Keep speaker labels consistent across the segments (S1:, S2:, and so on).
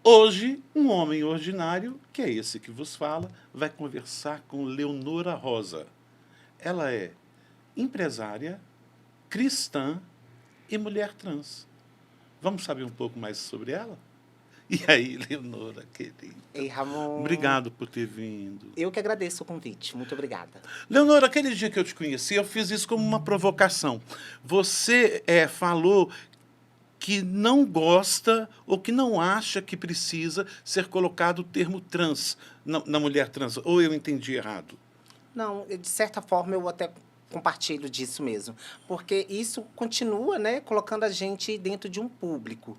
S1: Hoje, um homem ordinário, que é esse que vos fala, vai conversar com Leonora Rosa. Ela é empresária, cristã e mulher trans. Vamos saber um pouco mais sobre ela? E aí, Leonora, querida?
S2: Ei, Ramon.
S1: Obrigado por ter vindo.
S2: Eu que agradeço o convite. Muito obrigada.
S1: Leonora, aquele dia que eu te conheci, eu fiz isso como uma provocação. Você falou que não gosta ou que não acha que precisa ser colocado o termo trans na mulher trans. Ou eu entendi errado?
S2: Não, de certa forma eu até compartilho disso mesmo, porque isso continua, né, colocando a gente dentro de um público,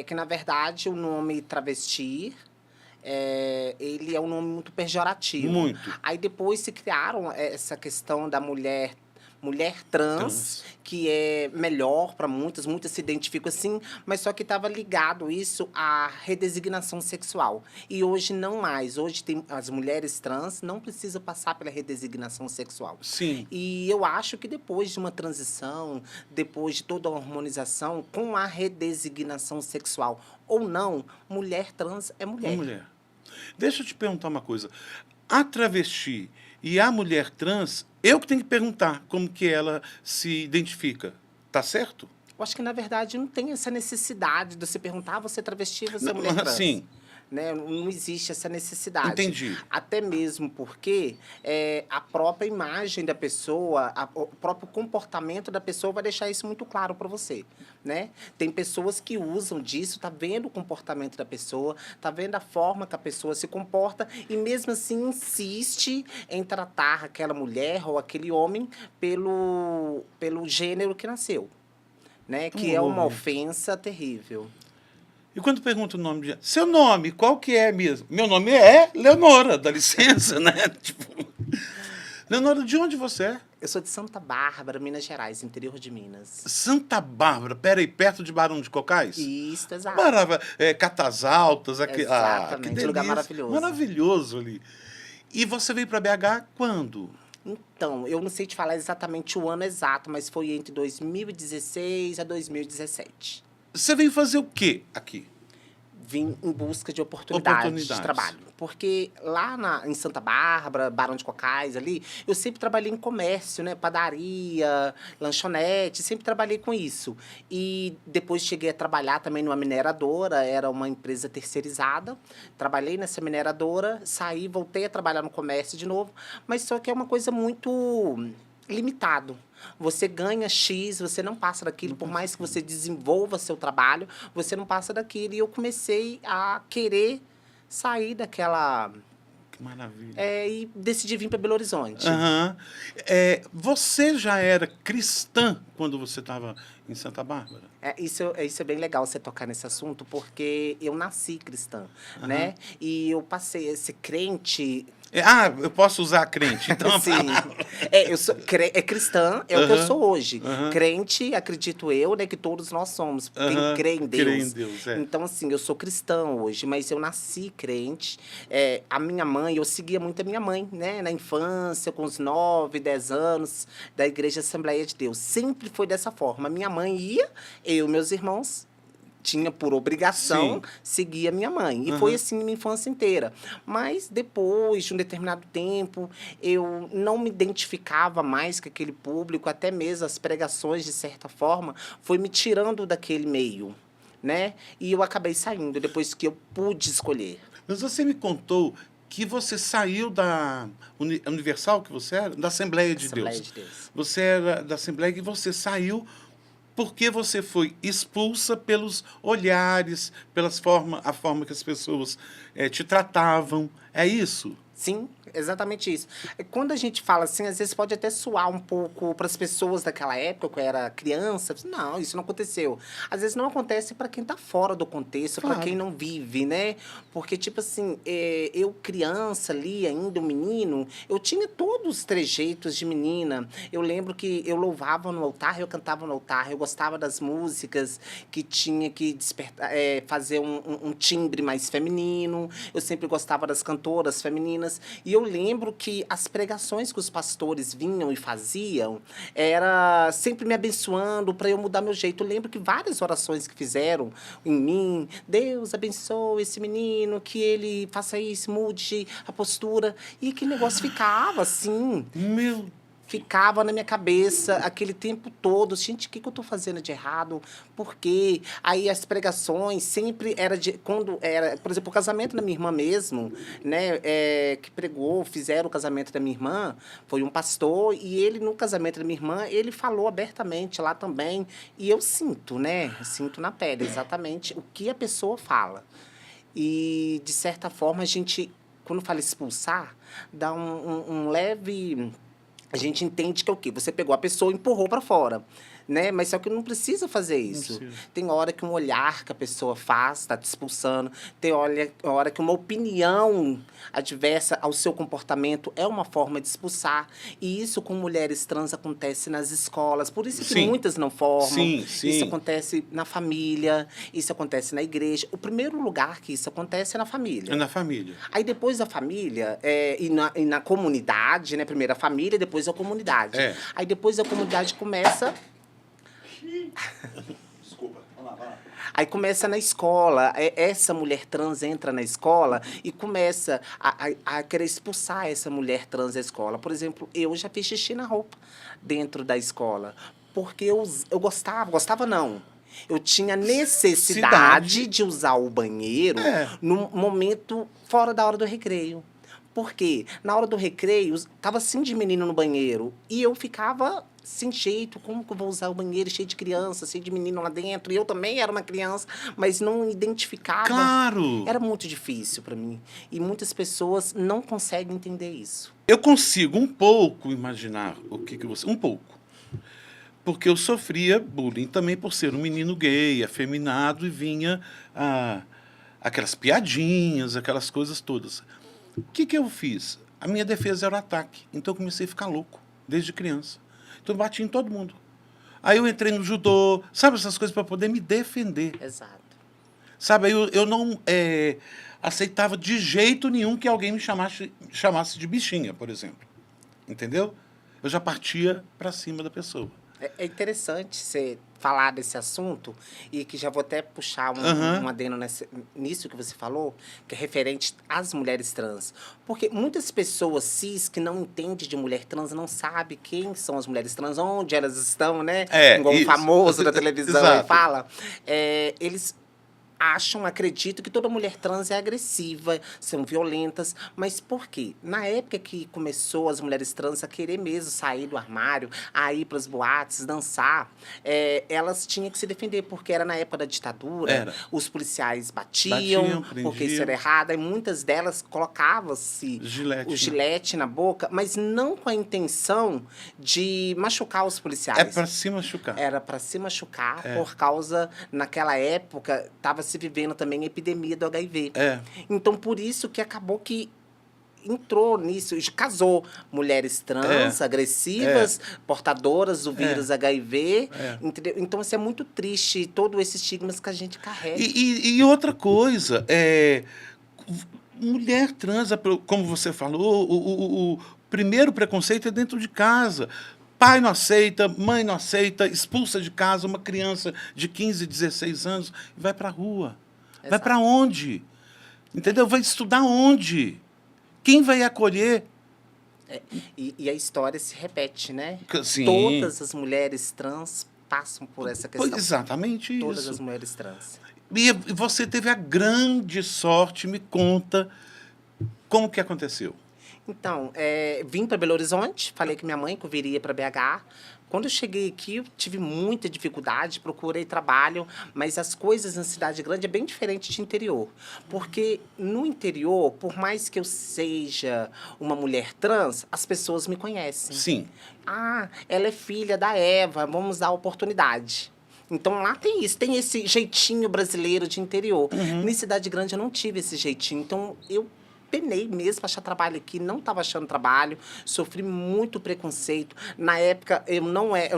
S2: que na verdade o nome travesti ele é um nome muito pejorativo.
S1: Muito.
S2: Aí depois se criaram essa questão da mulher trans, que é melhor para muitas se identificam assim, mas só que estava ligado isso à redesignação sexual. E hoje não mais. Hoje as mulheres trans não precisam passar pela redesignação sexual.
S1: Sim.
S2: E eu acho que depois de uma transição, depois de toda a hormonização, com a redesignação sexual ou não, mulher trans é mulher.
S1: É mulher. Deixa eu te perguntar uma coisa. A travesti e a mulher trans, eu que tenho que perguntar como que ela se identifica. Tá certo?
S2: Eu acho que, na verdade, não tem essa necessidade de você perguntar, você é travesti, você é mulher trans.
S1: Sim.
S2: Né? Não existe essa necessidade.
S1: Entendi.
S2: Até mesmo porque a própria imagem da pessoa, o próprio comportamento da pessoa vai deixar isso muito claro para você, né? Tem pessoas que usam disso, tá vendo o comportamento da pessoa, tá vendo a forma que a pessoa se comporta e mesmo assim insiste em tratar aquela mulher ou aquele homem pelo gênero que nasceu, né? Que é uma ofensa terrível.
S1: E quando pergunta o nome de... Seu nome, qual que é mesmo? Meu nome é Leonora, dá licença, né? Tipo... Leonora, de onde você é?
S2: Eu sou de Santa Bárbara, Minas Gerais, interior de Minas.
S1: Santa Bárbara, peraí, perto de Barão de Cocais?
S2: Isso, exato.
S1: Catas Altas, aqui.
S2: Exatamente,
S1: Que delícia.
S2: Lugar maravilhoso.
S1: Maravilhoso ali. E você veio para BH quando?
S2: Então, eu não sei te falar exatamente o ano exato, mas foi entre 2016 a 2017.
S1: Você veio fazer o quê aqui?
S2: Vim em busca de oportunidades de trabalho. Porque lá em Santa Bárbara, Barão de Cocais, ali, eu sempre trabalhei em comércio, né? Padaria, lanchonete, sempre trabalhei com isso. E depois cheguei a trabalhar também numa mineradora, era uma empresa terceirizada. Trabalhei nessa mineradora, saí, voltei a trabalhar no comércio de novo, mas só que é uma coisa muito limitado. Você ganha X, você não passa daquilo, por mais que você desenvolva seu trabalho, você não passa daquilo. E eu comecei a querer sair daquela...
S1: Que maravilha.
S2: E decidi vir para Belo Horizonte.
S1: Uhum. Você já era cristã quando você estava em Santa Bárbara?
S2: Isso é bem legal você tocar nesse assunto, porque eu nasci cristã, né? E eu passei a ser crente...
S1: eu posso usar crente, então.
S2: Sim. Eu sou cristã, é o que eu sou hoje. Crente, acredito eu, né, que todos nós somos. Quem crê em Deus.
S1: Crê em Deus,
S2: Então, assim, eu sou cristã hoje, mas eu nasci crente. A minha mãe, eu seguia muito a minha mãe, né, na infância, com os 9, 10 anos, da Igreja Assembleia de Deus. Sempre foi dessa forma. Minha mãe ia, eu e meus irmãos tinha por obrigação seguir a minha mãe. E foi assim minha infância inteira. Mas depois de um determinado tempo, eu não me identificava mais com aquele público, até mesmo as pregações, de certa forma, foi me tirando daquele meio, né? E eu acabei saindo depois que eu pude escolher.
S1: Mas você me contou que você saiu da Universal, que você era? Da Assembleia de Deus. Você era da Assembleia e você saiu porque você foi expulsa pelos olhares, a forma que as pessoas te tratavam. É isso?
S2: Sim, exatamente isso. Quando a gente fala assim, às vezes pode até soar um pouco para as pessoas daquela época, que eu era criança. Não, isso não aconteceu. Às vezes não acontece para quem está fora do contexto, para quem não vive, né? Porque, tipo assim, eu criança ali, ainda um menino, eu tinha todos os trejeitos de menina. Eu lembro que eu louvava no altar, eu cantava no altar, eu gostava das músicas que tinha que despertar, fazer um timbre mais feminino. Eu sempre gostava das cantoras femininas. meninas. E eu lembro que as pregações que os pastores vinham e faziam era sempre me abençoando para eu mudar meu jeito. Eu lembro que várias orações que fizeram em mim, Deus abençoe esse menino, que ele faça isso, mude a postura. E aquele negócio ficava assim.
S1: Meu
S2: Ficava na minha cabeça aquele tempo todo. Gente, o que eu tô fazendo de errado? Por quê? Aí as pregações sempre era de... Quando era, por exemplo, o casamento da minha irmã mesmo, né? Que pregou, fizeram o casamento da minha irmã, foi um pastor, e ele, no casamento da minha irmã, ele falou abertamente lá também. E eu sinto, né? Sinto na pele exatamente o que a pessoa fala. E, de certa forma, a gente, quando fala expulsar, dá um leve... A gente entende que é o quê? Você pegou a pessoa e empurrou para fora, né? Mas só que não precisa fazer isso.
S1: precisa.
S2: Tem hora que um olhar que a pessoa faz está te expulsando. Tem hora que uma opinião adversa ao seu comportamento é uma forma de expulsar. E isso com mulheres trans acontece nas escolas. Por isso que
S1: Sim.
S2: muitas não formam.
S1: Sim, sim.
S2: Isso acontece na família, isso acontece na igreja. O primeiro lugar que isso acontece é na família.
S1: É na família.
S2: Aí depois da família, e na comunidade, né? Primeiro a família, depois a comunidade.
S1: É.
S2: Aí depois a comunidade começa...
S3: Desculpa, vamos lá.
S2: Aí começa na escola, essa mulher trans entra na escola e começa a querer expulsar essa mulher trans da escola. Por exemplo, eu já fiz xixi na roupa dentro da escola, porque eu gostava não. Eu tinha necessidade de usar o banheiro num momento fora da hora do recreio. Porque na hora do recreio, tava assim de menino no banheiro. E eu ficava sem jeito. Como que eu vou usar o banheiro cheio de criança, cheio de menino lá dentro? E eu também era uma criança, mas não identificava.
S1: Claro!
S2: Era muito difícil para mim. E muitas pessoas não conseguem entender isso.
S1: Eu consigo um pouco imaginar o que você... Um pouco. Porque eu sofria bullying também por ser um menino gay, afeminado, e vinha aquelas piadinhas, aquelas coisas todas. O que eu fiz? A minha defesa era o ataque. Então eu comecei a ficar louco, desde criança. Então eu bati em todo mundo. Aí eu entrei no judô, sabe, essas coisas para poder me defender.
S2: Exato.
S1: Sabe, aí eu não aceitava de jeito nenhum que alguém me chamasse de bichinha, por exemplo. Entendeu? Eu já partia para cima da pessoa.
S2: É interessante você falar desse assunto, e que já vou até puxar um adendo nisso que você falou, que é referente às mulheres trans. Porque muitas pessoas cis que não entendem de mulher trans não sabem quem são as mulheres trans, onde elas estão, né? Igual um famoso da televisão fala. Eles acreditam que toda mulher trans é agressiva, são violentas. Mas por quê? Na época que começou as mulheres trans a querer mesmo sair do armário, a ir para as boates, dançar, elas tinham que se defender, porque era na época da ditadura, os policiais batiam porque isso era errado, e muitas delas colocavam-se o gilete na boca, mas não com a intenção de machucar os policiais.
S1: É para se machucar.
S2: Era para se machucar, por causa, naquela época, estava se vivendo também a epidemia do HIV. Então, por isso que acabou que entrou nisso, casou mulheres trans, agressivas, portadoras do vírus HIV. Entendeu? Então, isso é muito triste, todos esses estigmas que a gente carrega.
S1: E outra coisa, mulher trans, como você falou, o primeiro preconceito é dentro de casa. Pai não aceita, mãe não aceita, expulsa de casa uma criança de 15, 16 anos e vai para a rua. Exato. Vai para onde? Entendeu? Vai estudar onde? Quem vai acolher?
S2: E a história se repete, né?
S1: Sim.
S2: Todas as mulheres trans passam por essa questão.
S1: Pois, exatamente isso.
S2: Todas as mulheres trans.
S1: E você teve a grande sorte, me conta, como que aconteceu?
S2: Então, vim para Belo Horizonte, falei com minha mãe que eu viria para BH. Quando eu cheguei aqui, eu tive muita dificuldade, procurei trabalho, mas as coisas na cidade grande é bem diferente de interior. Porque no interior, por mais que eu seja uma mulher trans, as pessoas me conhecem.
S1: Sim.
S2: Ah, ela é filha da Eva, vamos dar oportunidade. Então, lá tem isso, tem esse jeitinho brasileiro de interior. Na cidade grande, eu não tive esse jeitinho. Então, eu penei mesmo para achar trabalho aqui, não estava achando trabalho, sofri muito preconceito. Na época, eu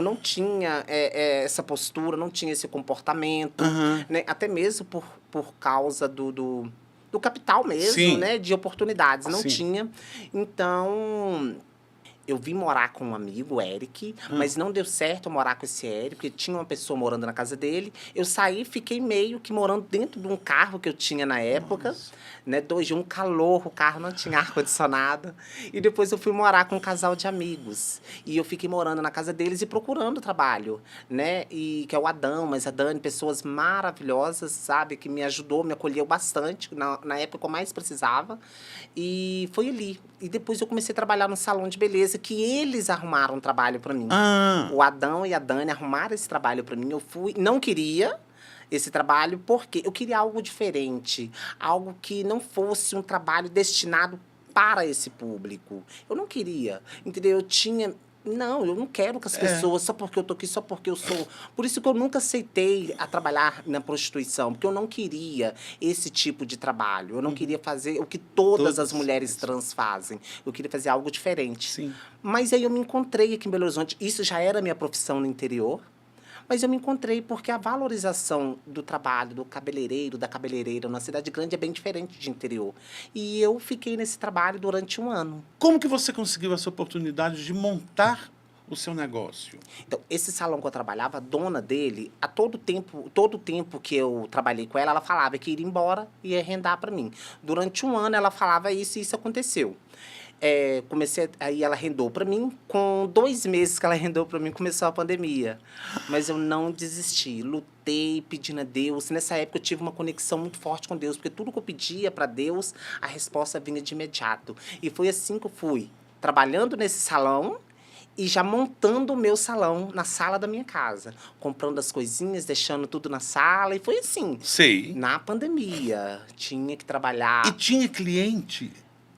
S2: não tinha essa postura, não tinha esse comportamento, né? Até mesmo por causa do do capital mesmo,
S1: Sim.
S2: né? De oportunidades. Não
S1: Sim.
S2: tinha. Então, eu vim morar com um amigo, Eric, mas não deu certo eu morar com esse Eric, porque tinha uma pessoa morando na casa dele. Eu saí, fiquei meio que morando dentro de um carro que eu tinha na época.
S1: Nossa.
S2: Né, um calor, o carro não tinha ar-condicionado. E depois eu fui morar com um casal de amigos. E eu fiquei morando na casa deles e procurando trabalho, né? E que é o Adão, mas a Dani, pessoas maravilhosas, sabe? Que me ajudou, me acolheu bastante, na época que eu mais precisava. E foi ali. E depois eu comecei a trabalhar no salão de beleza, que eles arrumaram um trabalho para mim. O Adão e a Dani arrumaram esse trabalho para mim. Eu fui, não queria esse trabalho, porque eu queria algo diferente, algo que não fosse um trabalho destinado para esse público. Eu não queria, entendeu? Eu não quero que as pessoas, só porque eu tô aqui, só porque eu sou... Por isso que eu nunca aceitei a trabalhar na prostituição, porque eu não queria esse tipo de trabalho. Eu não queria fazer o que todas as mulheres trans fazem. Eu queria fazer algo diferente.
S1: Sim.
S2: Mas aí eu me encontrei aqui em Belo Horizonte. Isso já era minha profissão no interior. Mas eu me encontrei porque a valorização do trabalho do cabeleireiro, da cabeleireira na cidade grande é bem diferente de interior. E eu fiquei nesse trabalho durante 1 ano.
S1: Como que você conseguiu essa oportunidade de montar o seu negócio?
S2: Então, esse salão que eu trabalhava, a dona dele, todo o tempo que eu trabalhei com ela, ela falava que ia embora e ia arrendar para mim. Durante 1 ano ela falava isso e isso aconteceu. Aí ela arrendou para mim. Com 2 meses que ela arrendou para mim, começou a pandemia. Mas eu não desisti, lutei pedindo a Deus. Nessa época eu tive uma conexão muito forte com Deus, porque tudo que eu pedia para Deus, a resposta vinha de imediato. E foi assim que eu fui, trabalhando nesse salão e já montando o meu salão na sala da minha casa. Comprando as coisinhas, deixando tudo na sala. E foi assim.
S1: Sei.
S2: Na pandemia, tinha que trabalhar.
S1: E tinha cliente?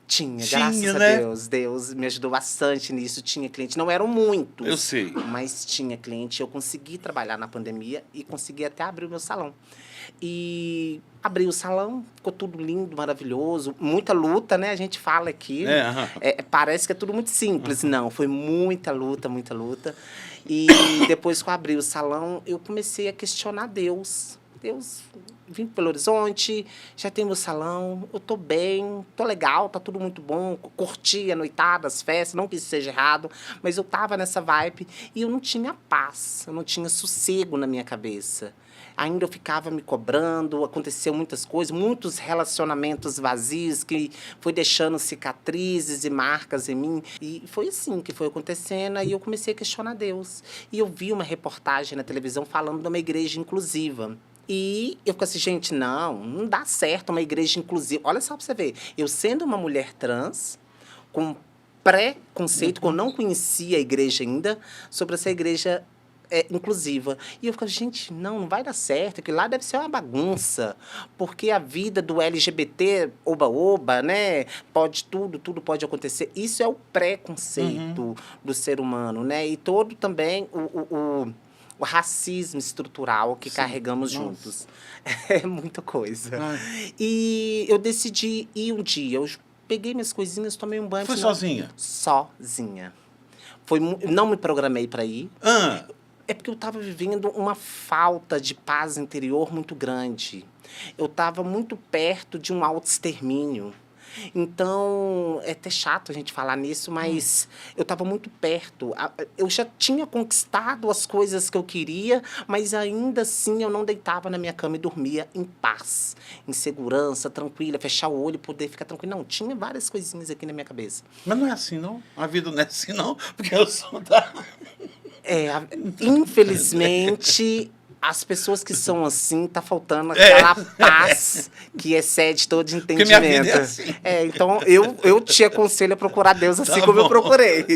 S2: Tinha, graças a Deus. Deus me ajudou bastante nisso. Tinha cliente. Não eram muitos.
S1: Eu sei.
S2: Mas tinha cliente. Eu consegui trabalhar na pandemia e consegui até abrir o meu salão. E abri o salão, ficou tudo lindo, maravilhoso. Muita luta, né? A gente fala aqui. Parece que é tudo muito simples. Não, foi muita luta, muita luta. E depois que eu abri o salão, eu comecei a questionar Deus. Deus, vim para Belo Horizonte, já tenho meu salão, eu tô bem, tô legal, tá tudo muito bom, curti a noitada, as festas, não que isso seja errado, mas eu tava nessa vibe e eu não tinha paz, eu não tinha sossego na minha cabeça. Ainda eu ficava me cobrando, aconteceu muitas coisas, muitos relacionamentos vazios que foi deixando cicatrizes e marcas em mim. E foi assim que foi acontecendo, aí eu comecei a questionar Deus. E eu vi uma reportagem na televisão falando de uma igreja inclusiva. E eu fico assim, gente, não dá certo uma igreja inclusiva. Olha só pra você ver, eu sendo uma mulher trans, com preconceito, que eu não conhecia a igreja ainda, sobre essa igreja inclusiva. E eu ficava, gente, não vai dar certo, que lá deve ser uma bagunça, porque a vida do LGBT, oba-oba, né? Tudo pode acontecer. Isso é o preconceito do ser humano, né? E todo também o racismo estrutural que carregamos juntos. É muita coisa. E eu decidi ir um dia. Eu peguei minhas coisinhas, tomei um banho.
S1: Foi sozinha?
S2: Sozinha. Não me programei para ir. É porque eu estava vivendo uma falta de paz interior muito grande. Eu estava muito perto de um autoextermínio. Então, é até chato a gente falar nisso, mas eu estava muito perto. Eu já tinha conquistado as coisas que eu queria, mas ainda assim eu não deitava na minha cama e dormia em paz, em segurança, tranquila, fechar o olho e poder ficar tranquilo. Não, tinha várias coisinhas aqui na minha cabeça.
S1: Mas não é assim, não? A vida não é assim, não? Porque eu sou da...
S2: Infelizmente, as pessoas que são assim, tá faltando aquela paz que excede todo entendimento.
S1: Porque minha vida é assim.
S2: Então, eu te aconselho a procurar Deus assim como eu procurei.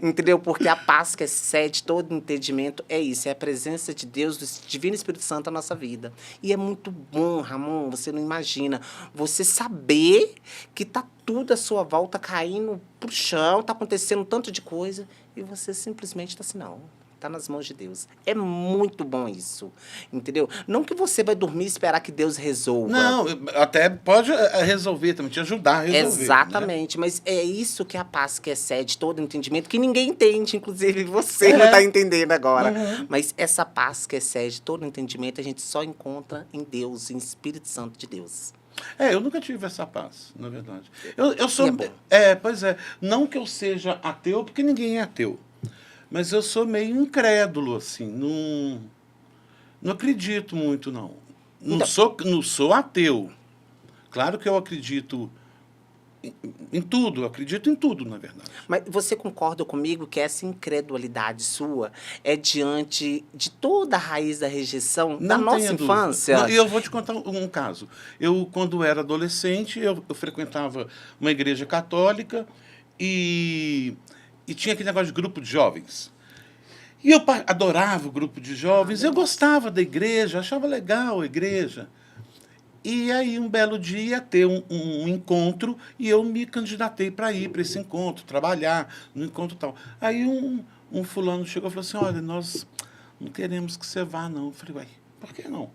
S2: Entendeu? Porque a paz que excede todo entendimento é isso. É a presença de Deus, do Divino Espírito Santo na nossa vida. E é muito bom, Ramon, você não imagina. Você saber que tá tudo à sua volta caindo pro chão, tá acontecendo tanto de coisa, e você simplesmente tá assim, não... Tá nas mãos de Deus. É muito bom isso, entendeu? Não que você vai dormir e esperar que Deus resolva.
S1: Não, até pode resolver também, te ajudar a resolver.
S2: Exatamente, né? Mas é isso que é a paz que excede todo entendimento, que ninguém entende, inclusive você não está entendendo agora. Mas essa paz que excede todo entendimento, a gente só encontra em Deus, em Espírito Santo de Deus.
S1: Eu nunca tive essa paz, na verdade. Eu sou... Pois é. Não que eu seja ateu, porque ninguém é ateu. Mas eu sou meio incrédulo, assim. Não acredito muito, não. Não sou ateu. Claro que eu acredito em tudo, eu acredito em tudo, na verdade.
S2: Mas você concorda comigo que essa incredulidade sua é diante de toda a raiz da rejeição da nossa infância?
S1: E eu vou te contar um caso. Eu, quando era adolescente, eu frequentava uma igreja católica e tinha aquele negócio de grupo de jovens. E eu adorava o grupo de jovens, eu gostava da igreja, achava legal a igreja. E aí, um belo dia, ia ter um encontro e eu me candidatei para ir para esse encontro, trabalhar no encontro e tal. Aí um fulano chegou e falou assim, olha, nós não queremos que você vá, não. Eu falei, ué, por que não?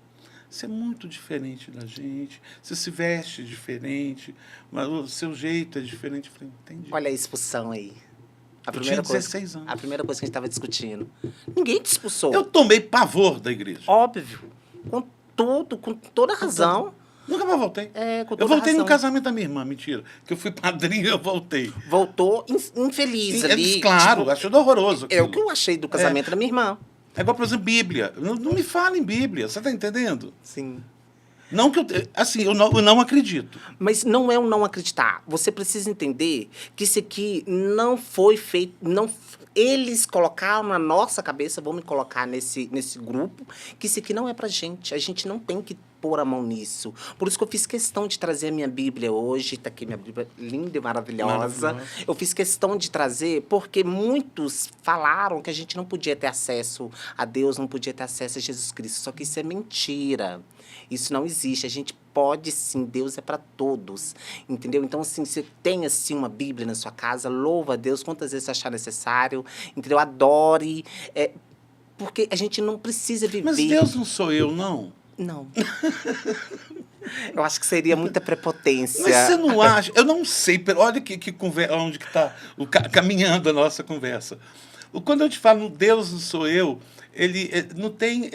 S1: Você é muito diferente da gente, você se veste diferente, mas o seu jeito é diferente. Eu falei, entendi.
S2: Olha a expulsão aí.
S1: Eu tinha 16 anos.
S2: A primeira coisa que a gente estava discutindo. Ninguém te expulsou.
S1: Eu tomei pavor da igreja.
S2: Óbvio. Com toda razão.
S1: Nunca mais voltei. Eu voltei no casamento da minha irmã, mentira. Que eu fui padrinho e eu voltei.
S2: Voltou infeliz ali.
S1: Claro, tipo, achei horroroso aquilo.
S2: É o que eu achei do casamento da minha irmã.
S1: É igual, por exemplo, Bíblia. Não me fala em Bíblia, você está entendendo?
S2: Sim.
S1: Não que eu não acredito.
S2: Mas não é um não acreditar. Você precisa entender que isso aqui não foi feito... Eles colocaram na nossa cabeça, vão me colocar nesse grupo, que isso aqui não é pra gente. A gente não tem que pôr a mão nisso. Por isso que eu fiz questão de trazer a minha Bíblia hoje. Tá aqui minha Bíblia linda e maravilhosa. Eu fiz questão de trazer porque muitos falaram que a gente não podia ter acesso a Deus, não podia ter acesso a Jesus Cristo. Só que isso é mentira. Isso não existe. A gente pode sim, Deus é para todos, entendeu? Então, assim, você tem, assim, uma Bíblia na sua casa, louva a Deus quantas vezes você achar necessário, entendeu? Adore, porque a gente não precisa viver...
S1: Mas Deus não sou eu, não?
S2: Não. Eu acho que seria muita prepotência.
S1: Mas você não acha? Eu não sei, olha onde que está caminhando a nossa conversa. Quando eu te falo, Deus não sou eu, ele não tem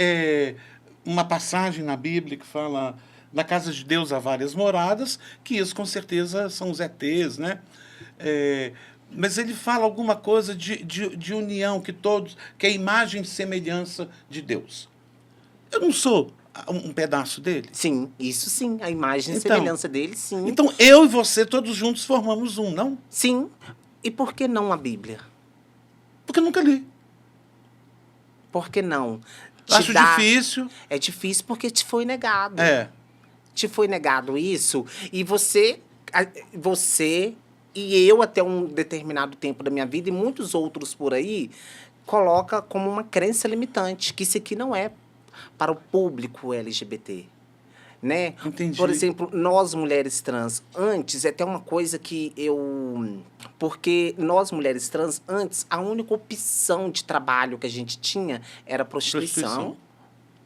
S1: uma passagem na Bíblia que fala... Na casa de Deus há várias moradas, que isso com certeza são os ETs, né? Mas ele fala alguma coisa de união, que é imagem e semelhança de Deus. Eu não sou um pedaço dele?
S2: Sim, isso sim, a imagem e semelhança dele, sim.
S1: Então, eu e você, todos juntos, formamos um, não?
S2: Sim. E por que não a Bíblia?
S1: Porque eu nunca li.
S2: Por que não?
S1: Acho difícil.
S2: É difícil porque te foi negado. Te foi negado isso, e você e eu, até um determinado tempo da minha vida, e muitos outros por aí, coloca como uma crença limitante, que isso aqui não é para o público LGBT. Né?
S1: Entendi.
S2: Por exemplo, nós mulheres trans, antes, é até uma coisa que porque nós mulheres trans, antes, a única opção de trabalho que a gente tinha era prostituição.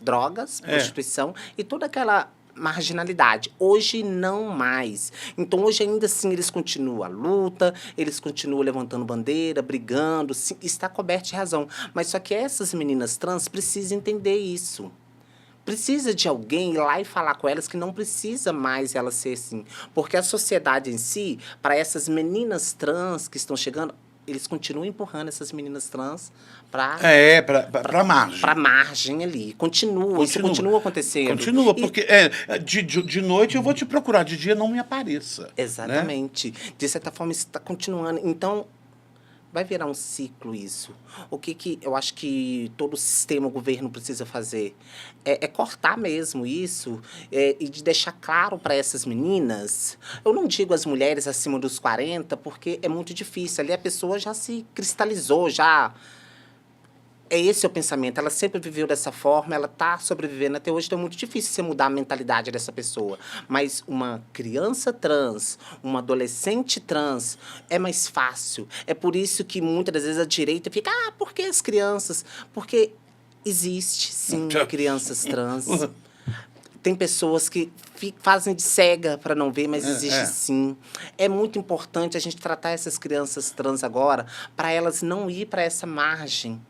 S2: Drogas, prostituição, e toda aquela marginalidade. Hoje, não mais. Então, hoje, ainda assim, eles continuam a luta, eles continuam levantando bandeira, brigando, sim, está coberto de razão. Mas só que essas meninas trans precisam entender isso. Precisa de alguém ir lá e falar com elas que não precisa mais elas ser assim. Porque a sociedade em si, para essas meninas trans que estão chegando, eles continuam empurrando essas meninas trans para
S1: margem.
S2: Para margem ali. Isso continua acontecendo.
S1: Continua, porque de noite eu vou te procurar, de dia não me apareça.
S2: Exatamente. Né? De certa forma, isso está continuando. Então, vai virar um ciclo isso. O que eu acho que todo o sistema, o governo precisa fazer é cortar mesmo isso e de deixar claro para essas meninas. Eu não digo as mulheres acima dos 40, porque é muito difícil. Ali a pessoa já se cristalizou, já... Esse é o pensamento. Ela sempre viveu dessa forma, ela está sobrevivendo até hoje, então é muito difícil você mudar a mentalidade dessa pessoa. Mas uma criança trans, uma adolescente trans, é mais fácil. É por isso que muitas das vezes a direita fica, por que as crianças? Porque existe, sim, crianças trans. Tem pessoas que fazem de cega para não ver, mas existe sim. É muito importante a gente tratar essas crianças trans agora para elas não ir para essa margem.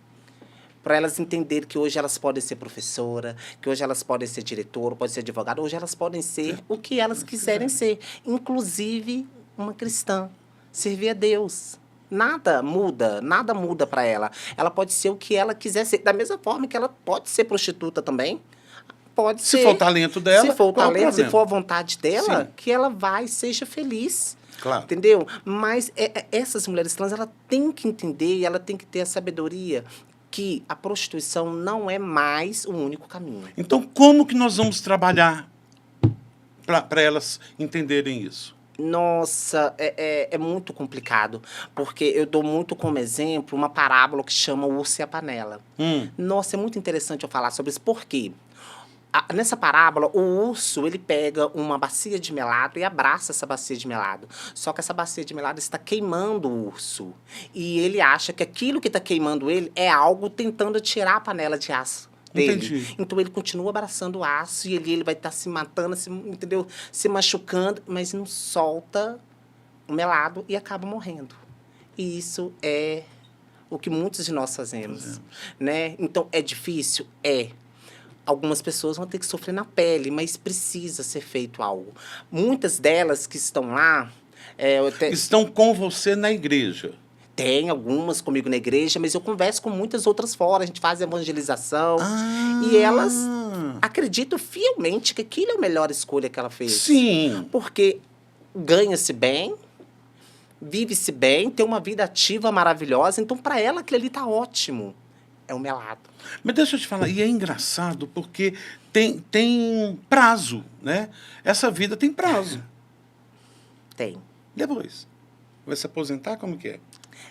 S2: para elas entenderem que hoje elas podem ser professora, que hoje elas podem ser diretora, podem ser advogada, hoje elas podem ser o que elas quiserem ser, inclusive uma cristã, servir a Deus. Nada muda para ela. Ela pode ser o que ela quiser ser, da mesma forma que ela pode ser prostituta também. Pode ser.
S1: Se for o talento dela,
S2: se for o talento, se for a
S1: problema?
S2: vontade dela,
S1: Sim.
S2: que ela vai, seja feliz.
S1: Claro.
S2: Entendeu? Mas essas mulheres trans, ela tem que entender, ela tem que ter a sabedoria que a prostituição não é mais o único caminho.
S1: Então, como que nós vamos trabalhar para elas entenderem isso?
S2: Nossa, é muito complicado, porque eu dou muito como exemplo uma parábola que chama O Urso e a Panela. Nossa, é muito interessante eu falar sobre isso, por quê? Nessa parábola, o urso, ele pega uma bacia de melado e abraça essa bacia de melado. Só que essa bacia de melado está queimando o urso. E ele acha que aquilo que está queimando ele é algo tentando tirar a panela de aço dele.
S1: Entendi.
S2: Então, ele continua abraçando o aço e ele vai estar se matando, entendeu? Se machucando, mas não solta o melado e acaba morrendo. E isso é o que muitos de nós fazemos. Né? Então, é difícil? É. Algumas pessoas vão ter que sofrer na pele, mas precisa ser feito algo. Muitas delas que estão lá...
S1: Estão com você na igreja.
S2: Tem algumas comigo na igreja, mas eu converso com muitas outras fora. A gente faz evangelização. E elas acreditam fielmente que aquilo é a melhor escolha que ela fez.
S1: Sim.
S2: Porque ganha-se bem, vive-se bem, tem uma vida ativa maravilhosa. Então, para ela, aquilo ali está ótimo. É o melado.
S1: Mas deixa eu te falar, e é engraçado porque tem prazo, né? Essa vida tem prazo.
S2: Tem.
S1: Depois, vai se aposentar, como que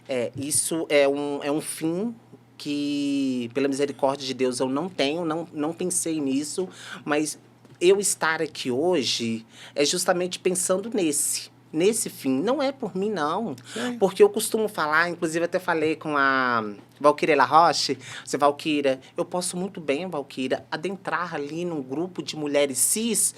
S1: é?
S2: Isso é um fim que, pela misericórdia de Deus, eu não tenho, não pensei nisso, mas eu estar aqui hoje é justamente pensando nesse fim. Não é por mim, não. Sim. Porque eu costumo falar, inclusive até falei com a Valquíria La Roche, Valquíria, eu posso muito bem, Valquíria, adentrar ali num grupo de mulheres cis,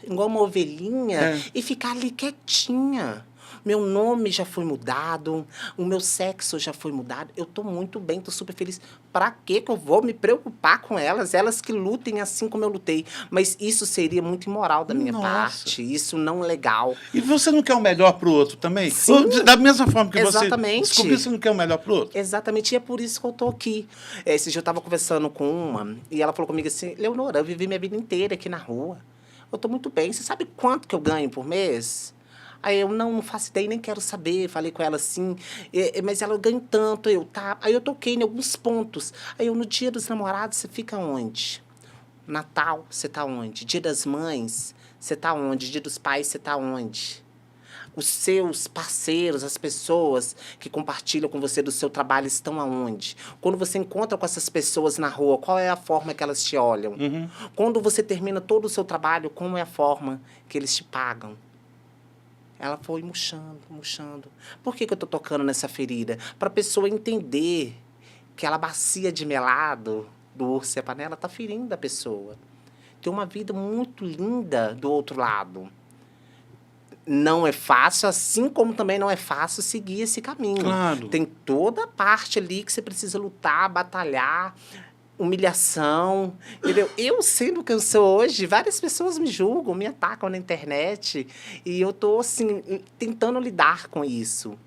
S2: igual uma ovelhinha, e ficar ali quietinha. Meu nome já foi mudado, o meu sexo já foi mudado, eu tô muito bem, tô super feliz. Pra quê que eu vou me preocupar com elas? Elas que lutem assim como eu lutei. Mas isso seria muito imoral da minha parte, isso não é legal.
S1: E você não quer o melhor pro outro também?
S2: Sim.
S1: Da mesma forma que
S2: Exatamente.
S1: Você descobriu, você não quer o melhor pro outro?
S2: Exatamente, e é por isso que eu tô aqui. Esse dia eu tava conversando com uma, e ela falou comigo assim, Leonora, eu vivi minha vida inteira aqui na rua. Eu tô muito bem, você sabe quanto que eu ganho por mês? Aí eu não faço ideia, nem quero saber. Falei com ela assim, mas ela ganha tanto, tá. Aí eu toquei em alguns pontos. Aí no Dia dos Namorados, você fica onde? Natal, você tá onde? Dia das Mães, você tá onde? Dia dos Pais, você tá onde? Os seus parceiros, as pessoas que compartilham com você do seu trabalho estão aonde? Quando você encontra com essas pessoas na rua, qual é a forma que elas te olham? Quando você termina todo o seu trabalho, como é a forma que eles te pagam? Ela foi murchando. Por que eu tô tocando nessa ferida? Para a pessoa entender que aquela bacia de melado do urso e a panela tá ferindo a pessoa. Tem uma vida muito linda do outro lado. Não é fácil, assim como também não é fácil seguir esse caminho.
S1: Claro.
S2: Tem toda a parte ali que você precisa lutar, batalhar, humilhação, entendeu? Eu, sendo quem eu sou hoje, várias pessoas me julgam, me atacam na internet, e eu tô, assim, tentando lidar com isso.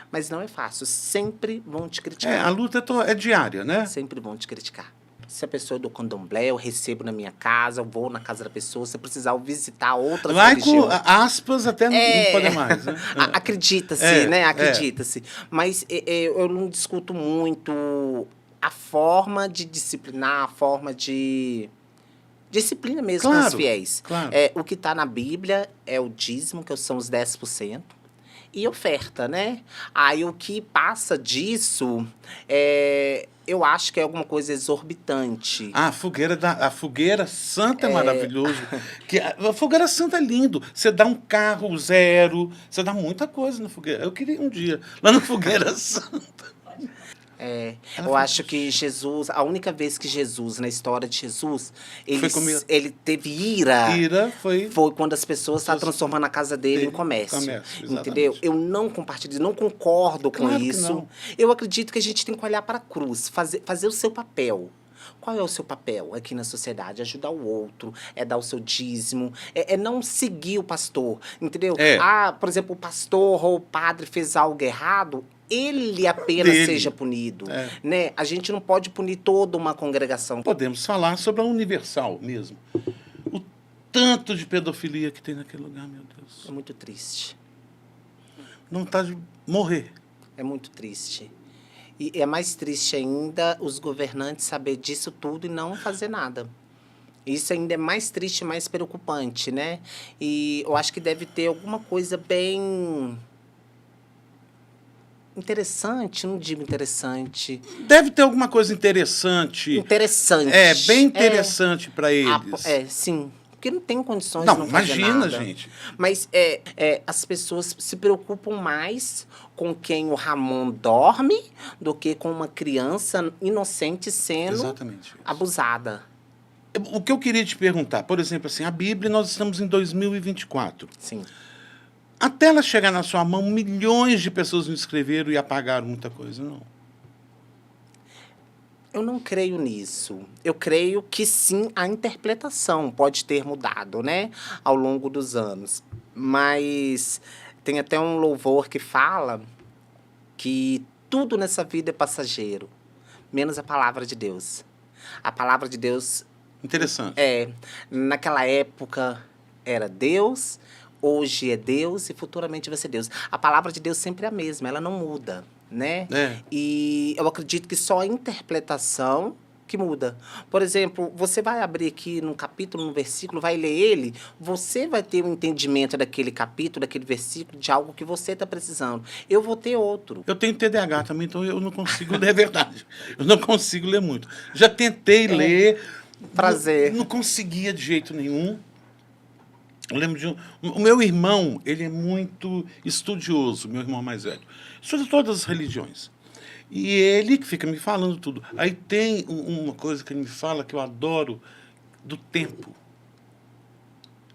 S2: Mas não é fácil, sempre vão te criticar.
S1: A luta é diária, né?
S2: Sempre vão te criticar. Se a pessoa é do candomblé, eu recebo na minha casa, eu vou na casa da pessoa, se precisar eu visitar outras religiões.
S1: Laico, aspas, até não pode mais, né?
S2: Acredita-se, né? Acredita-se. Mas eu não discuto muito a forma de disciplinar, a forma de disciplina mesmo com os fiéis.
S1: Claro.
S2: O que está na Bíblia é o dízimo, que são os 10%, e oferta, né? Aí o que passa disso, eu acho que é alguma coisa exorbitante.
S1: A fogueira santa é maravilhoso. A fogueira santa é lindo. Você dá um carro zero, você dá muita coisa na fogueira. Eu queria um dia lá na fogueira santa.
S2: Eu acho que Jesus, a única vez que Jesus, na história de Jesus, ele teve ira.
S1: Ira foi
S2: quando as pessoas estavam transformando a casa dele em comércio. Entendeu? Eu não compartilho, não concordo com isso. Eu acredito que a gente tem que olhar para a cruz, fazer o seu papel. Qual é o seu papel aqui na sociedade? Ajudar o outro, dar o seu dízimo, não seguir o pastor, entendeu? Por exemplo, o pastor ou o padre fez algo errado, ele apenas seja punido, né? A gente não pode punir toda uma congregação.
S1: Podemos falar sobre a Universal mesmo. O tanto de pedofilia que tem naquele lugar, meu Deus.
S2: É muito triste.
S1: Não está de morrer.
S2: É muito triste. E é mais triste ainda os governantes saber disso tudo e não fazer nada. Isso ainda é mais triste e mais preocupante, né? E eu acho que deve ter alguma coisa bem interessante, não digo interessante.
S1: Deve ter alguma coisa interessante.
S2: Interessante.
S1: Bem interessante para eles.
S2: Sim. Porque não tem condições de não fazer nada.
S1: Imagina, gente.
S2: Mas as pessoas se preocupam mais com quem o Ramon dorme do que com uma criança inocente sendo abusada.
S1: O que eu queria te perguntar, por exemplo, assim, a Bíblia, nós estamos em 2024.
S2: Sim.
S1: Até ela chegar na sua mão, milhões de pessoas não escreveram e apagaram muita coisa, não?
S2: Eu não creio nisso. Eu creio que sim, a interpretação pode ter mudado, né, ao longo dos anos. Mas tem até um louvor que fala que tudo nessa vida é passageiro, menos a palavra de Deus. A palavra de Deus...
S1: Interessante.
S2: Naquela época era Deus, hoje é Deus e futuramente vai ser Deus. A palavra de Deus sempre é a mesma, ela não muda, né? E eu acredito que só a interpretação que muda. Por exemplo, você vai abrir aqui num capítulo, num versículo, vai ler ele, você vai ter um entendimento daquele capítulo, daquele versículo, de algo que você está precisando. Eu vou ter outro.
S1: Eu tenho TDAH também, então eu não consigo ler, é verdade. Eu não consigo ler muito. Já tentei ler...
S2: Prazer.
S1: Não conseguia de jeito nenhum. Eu lembro de o meu irmão, ele é muito estudioso, meu irmão mais velho. Estuda todas as religiões. E ele que fica me falando tudo. Aí tem uma coisa que ele me fala que eu adoro, do tempo.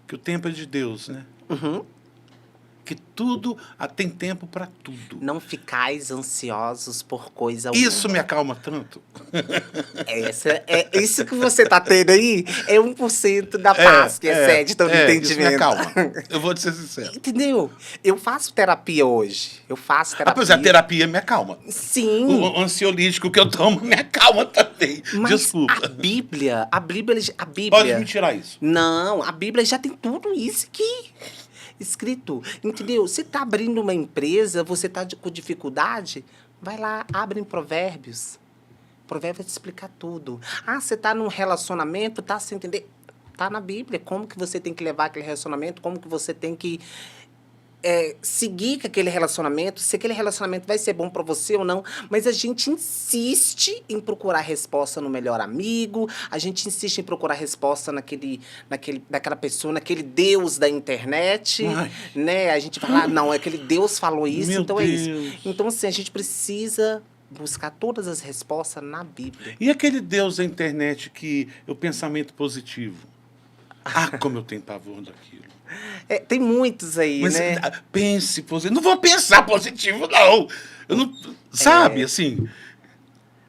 S1: Que o tempo é de Deus, né?
S2: Uhum.
S1: Que tudo, tem tempo para tudo.
S2: Não ficais ansiosos por coisa alguma.
S1: Isso me acalma tanto.
S2: Isso que você tá tendo aí é 1% da paz que excede todo entendimento.
S1: Isso me acalma. Eu vou te ser sincero.
S2: Entendeu? Eu faço terapia hoje.
S1: Pois a terapia me acalma.
S2: Sim.
S1: O ansiolítico que eu tomo me acalma também.
S2: Mas
S1: desculpa.
S2: A Bíblia...
S1: Pode me tirar isso.
S2: Não, a Bíblia já tem tudo isso aqui escrito, entendeu? Você está abrindo uma empresa, você está com dificuldade, vai lá, abre em Provérbios. Provérbios vai te explicar tudo. Você está num relacionamento, tá sem entender? Tá na Bíblia, como que você tem que levar aquele relacionamento, como que você tem que seguir com aquele relacionamento, se aquele relacionamento vai ser bom para você ou não, mas a gente insiste em procurar resposta no melhor amigo, a gente insiste em procurar resposta naquela pessoa, naquele Deus da internet, né? A gente vai lá, não, aquele Deus falou isso, então é isso. Então, assim, a gente precisa buscar todas as respostas na Bíblia.
S1: E aquele Deus da internet que é o pensamento positivo? Como eu tenho pavor daquilo.
S2: Tem muitos aí, né?
S1: Pense positivo. Não vou pensar positivo, não. Eu não sabe, assim...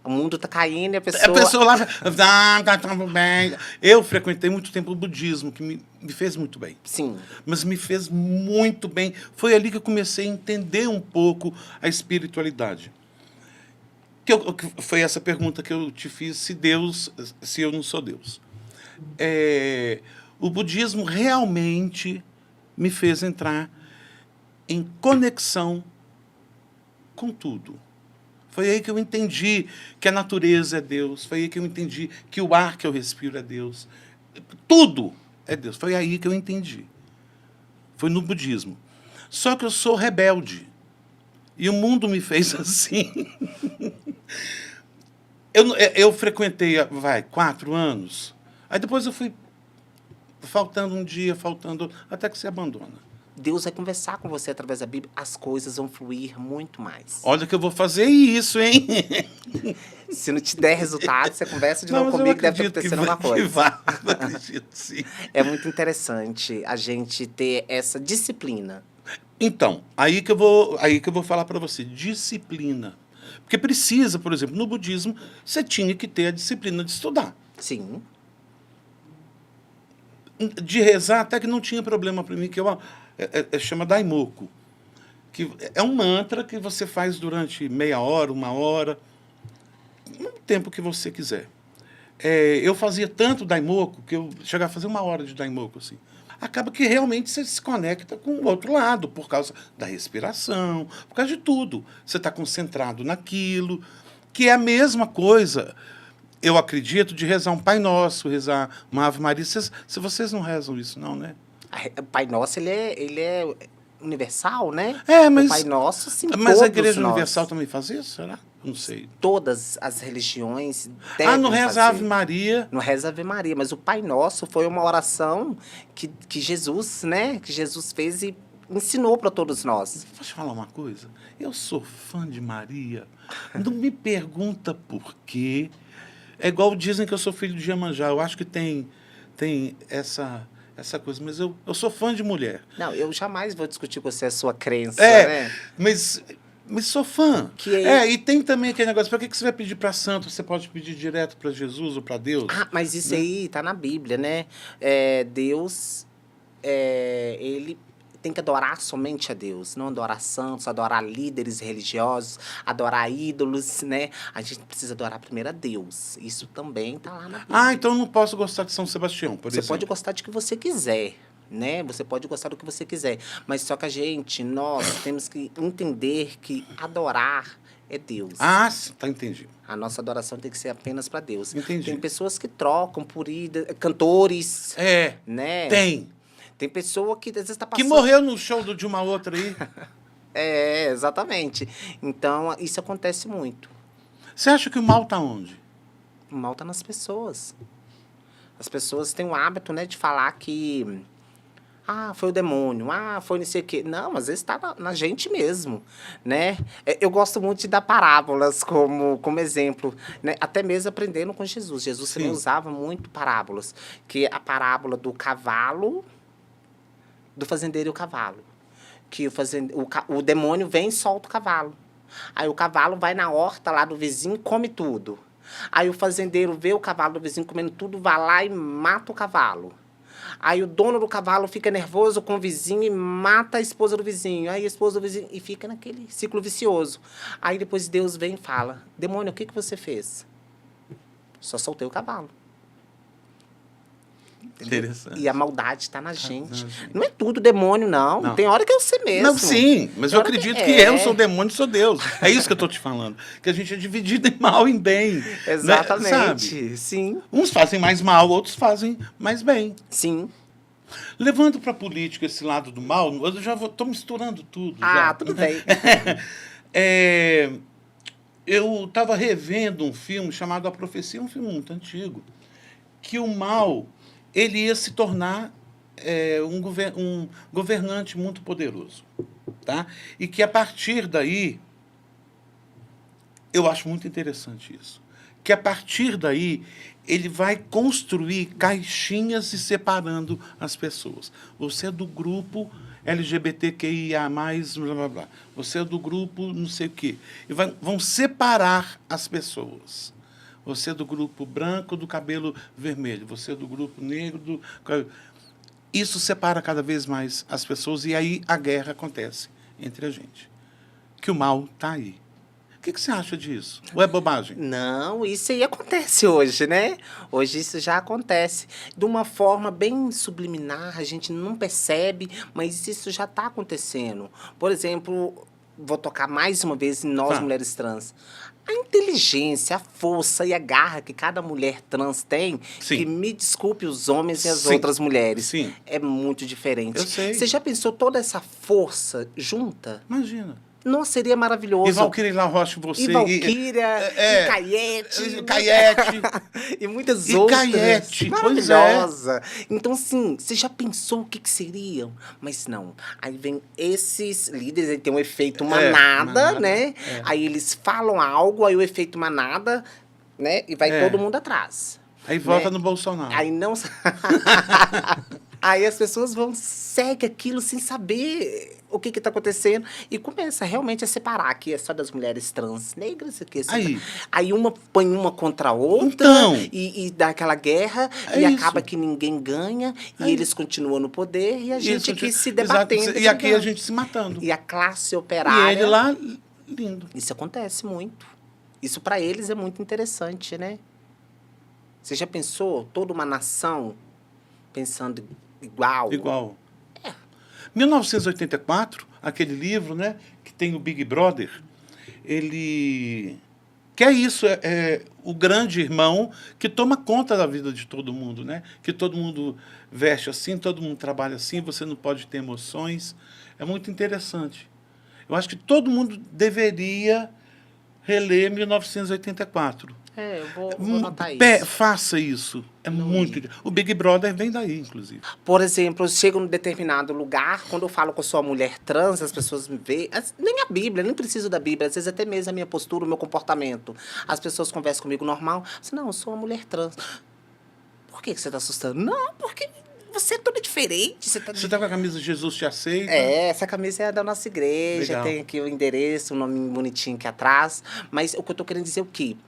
S2: O mundo tá caindo e a pessoa...
S1: A pessoa lá... tá tudo bem. Eu frequentei muito tempo o budismo, que me fez muito bem.
S2: Sim.
S1: Mas me fez muito bem. Foi ali que eu comecei a entender um pouco a espiritualidade. Foi essa pergunta que eu te fiz, se eu não sou Deus. O budismo realmente me fez entrar em conexão com tudo. Foi aí que eu entendi que a natureza é Deus. Foi aí que eu entendi que o ar que eu respiro é Deus. Tudo é Deus. Foi aí que eu entendi. Foi no budismo. Só que eu sou rebelde. E o mundo me fez assim. Eu frequentei, 4 anos. Aí depois eu fui faltando um dia, até que você abandona.
S2: Deus vai conversar com você através da Bíblia, as coisas vão fluir muito mais.
S1: Olha que eu vou fazer isso, hein?
S2: Se não te der resultado, você conversa de novo comigo, deve estar acontecendo uma coisa.
S1: Eu acredito, sim.
S2: É muito interessante a gente ter essa disciplina.
S1: Então, aí que eu vou falar para você, disciplina. Porque precisa, por exemplo, no budismo, você tinha que ter a disciplina de estudar.
S2: Sim.
S1: De rezar, até que não tinha problema para mim, que chama Daimoku, que é um mantra que você faz durante meia hora, 1 hora, o tempo que você quiser. Eu fazia tanto Daimoku que eu chegava a fazer 1 hora de Daimoku, assim. Acaba que realmente você se conecta com o outro lado, por causa da respiração, por causa de tudo. Você está concentrado naquilo, que é a mesma coisa, eu acredito, de rezar um Pai Nosso, rezar uma Ave Maria. Se vocês não rezam isso, não, né?
S2: O Pai Nosso, ele é universal, né?
S1: Mas...
S2: O Pai Nosso, sim,
S1: mas a Igreja Universal também faz isso, será? Não sei.
S2: Todas as religiões devem
S1: não reza
S2: fazer.
S1: Ave Maria.
S2: Não reza Ave Maria, mas o Pai Nosso foi uma oração que Jesus, né? Que Jesus fez e ensinou para todos nós.
S1: Posso te falar uma coisa? Eu sou fã de Maria. Não me pergunta por quê. É igual dizem que eu sou filho de Iemanjá. Eu acho que tem essa coisa, mas eu sou fã de mulher.
S2: Não, eu jamais vou discutir com você a sua crença, né?
S1: Mas sou fã. E tem também aquele negócio, para que você vai pedir para santo? Você pode pedir direto para Jesus ou para Deus?
S2: Mas isso, né? Aí tá na Bíblia, né? Deus, ele tem que adorar somente a Deus, não adorar santos, adorar líderes religiosos, adorar ídolos, né? A gente precisa adorar primeiro a Deus. Isso também tá lá na Bíblia.
S1: Então eu não posso gostar de São Sebastião, por exemplo.
S2: Você pode gostar de que você quiser, né? Você pode gostar do que você quiser, mas só que nós temos que entender que adorar é Deus.
S1: Entendi.
S2: A nossa adoração tem que ser apenas para Deus.
S1: Entendi.
S2: Tem pessoas que trocam por cantores, né? Tem pessoa que às vezes está passando...
S1: Que morreu no show de uma outra aí.
S2: Exatamente. Então, isso acontece muito.
S1: Você acha que o mal está onde?
S2: O mal está nas pessoas. As pessoas têm o hábito, né, de falar que... foi o demônio. Foi não sei o quê. Não, às vezes está na gente mesmo, né? Eu gosto muito de dar parábolas como exemplo, né? Até mesmo aprendendo com Jesus. Jesus também usava muito parábolas. Que a parábola do cavalo... do fazendeiro e o cavalo. Que o demônio vem e solta o cavalo. Aí o cavalo vai na horta lá do vizinho e come tudo. Aí o fazendeiro vê o cavalo do vizinho comendo tudo, vai lá e mata o cavalo. Aí o dono do cavalo fica nervoso com o vizinho e mata a esposa do vizinho. Aí a esposa do vizinho... E fica naquele ciclo vicioso. Aí depois Deus vem e fala: demônio, o que você fez? Só soltei o cavalo.
S1: Interessante.
S2: E a maldade está na gente. Não é tudo demônio, não. Tem hora que eu sei mesmo.
S1: Não, sim, mas eu acredito que eu sou demônio e sou Deus. É isso que eu estou te falando. Que a gente é dividido em mal e em bem.
S2: Exatamente.
S1: Né? Sabe?
S2: Sim.
S1: Uns fazem mais mal, outros fazem mais bem.
S2: Sim.
S1: Levando para a política esse lado do mal, eu já estou misturando tudo.
S2: Tudo bem.
S1: Eu estava revendo um filme chamado A Profecia, um filme muito antigo, que o mal... ele ia se tornar um governante muito poderoso. Tá? E que, a partir daí, eu acho muito interessante isso, que, a partir daí, ele vai construir caixinhas e separando as pessoas. Você é do grupo LGBTQIA+, blá, blá, blá. Você é do grupo não sei o quê. E vão separar as pessoas. Você é do grupo branco do cabelo vermelho. Você é do grupo negro do... Isso separa cada vez mais as pessoas e aí a guerra acontece entre a gente. Que o mal está aí. O que você acha disso? Ou é bobagem?
S2: Não, isso aí acontece hoje, né? Hoje isso já acontece. De uma forma bem subliminar, a gente não percebe, mas isso já está acontecendo. Por exemplo, vou tocar mais uma vez em nós, mulheres trans. A inteligência, a força e a garra que cada mulher trans tem, que me desculpe os homens e as outras mulheres, é muito diferente.
S1: Eu sei.
S2: Você já pensou toda essa força junta?
S1: Imagina.
S2: Nossa, seria maravilhoso.
S1: E Valquíria La Roche, você.
S2: E Valquíria, e Caiete.
S1: Caiete.
S2: E muitas outras.
S1: Caiete,
S2: maravilhosa. Então, assim, você já pensou o que seriam? Mas não. Aí vem esses líderes, aí tem um efeito manada, né? Aí eles falam algo, aí o efeito manada, né? E vai todo mundo atrás.
S1: Aí vota no Bolsonaro.
S2: Aí não... Aí as pessoas segue aquilo sem saber o que está acontecendo e começa realmente a separar que é só das mulheres trans negras. Aí uma põe uma contra a outra e dá aquela guerra e acaba que ninguém ganha e eles continuam no poder e a gente aqui se debatendo.
S1: E aqui a gente se matando.
S2: E a classe operária...
S1: E ele lá, lindo.
S2: Isso acontece muito. Isso para eles é muito interessante, né? Você já pensou toda uma nação pensando igual?
S1: Igual. 1984, aquele livro, né, que tem o Big Brother, ele... Que é isso, é o grande irmão que toma conta da vida de todo mundo, né? Que todo mundo veste assim, todo mundo trabalha assim, você não pode ter emoções. É muito interessante. Eu acho que todo mundo deveria reler 1984.
S2: Eu vou anotar isso.
S1: Faça isso. É muito... O Big Brother vem daí, inclusive.
S2: Por exemplo, eu chego num determinado lugar, quando eu falo que eu sou uma mulher trans, as pessoas me veem... Nem a Bíblia, nem preciso da Bíblia. Às vezes até mesmo a minha postura, o meu comportamento. As pessoas conversam comigo normal. Assim, não, eu sou uma mulher trans. Por que você está assustando? Não, porque... Você é toda diferente. Você
S1: tá com a camisa Jesus Te Aceita?
S2: Essa camisa é da nossa igreja. Legal. Tem aqui o endereço, o nome bonitinho aqui atrás. Mas o que eu tô querendo dizer é o quê?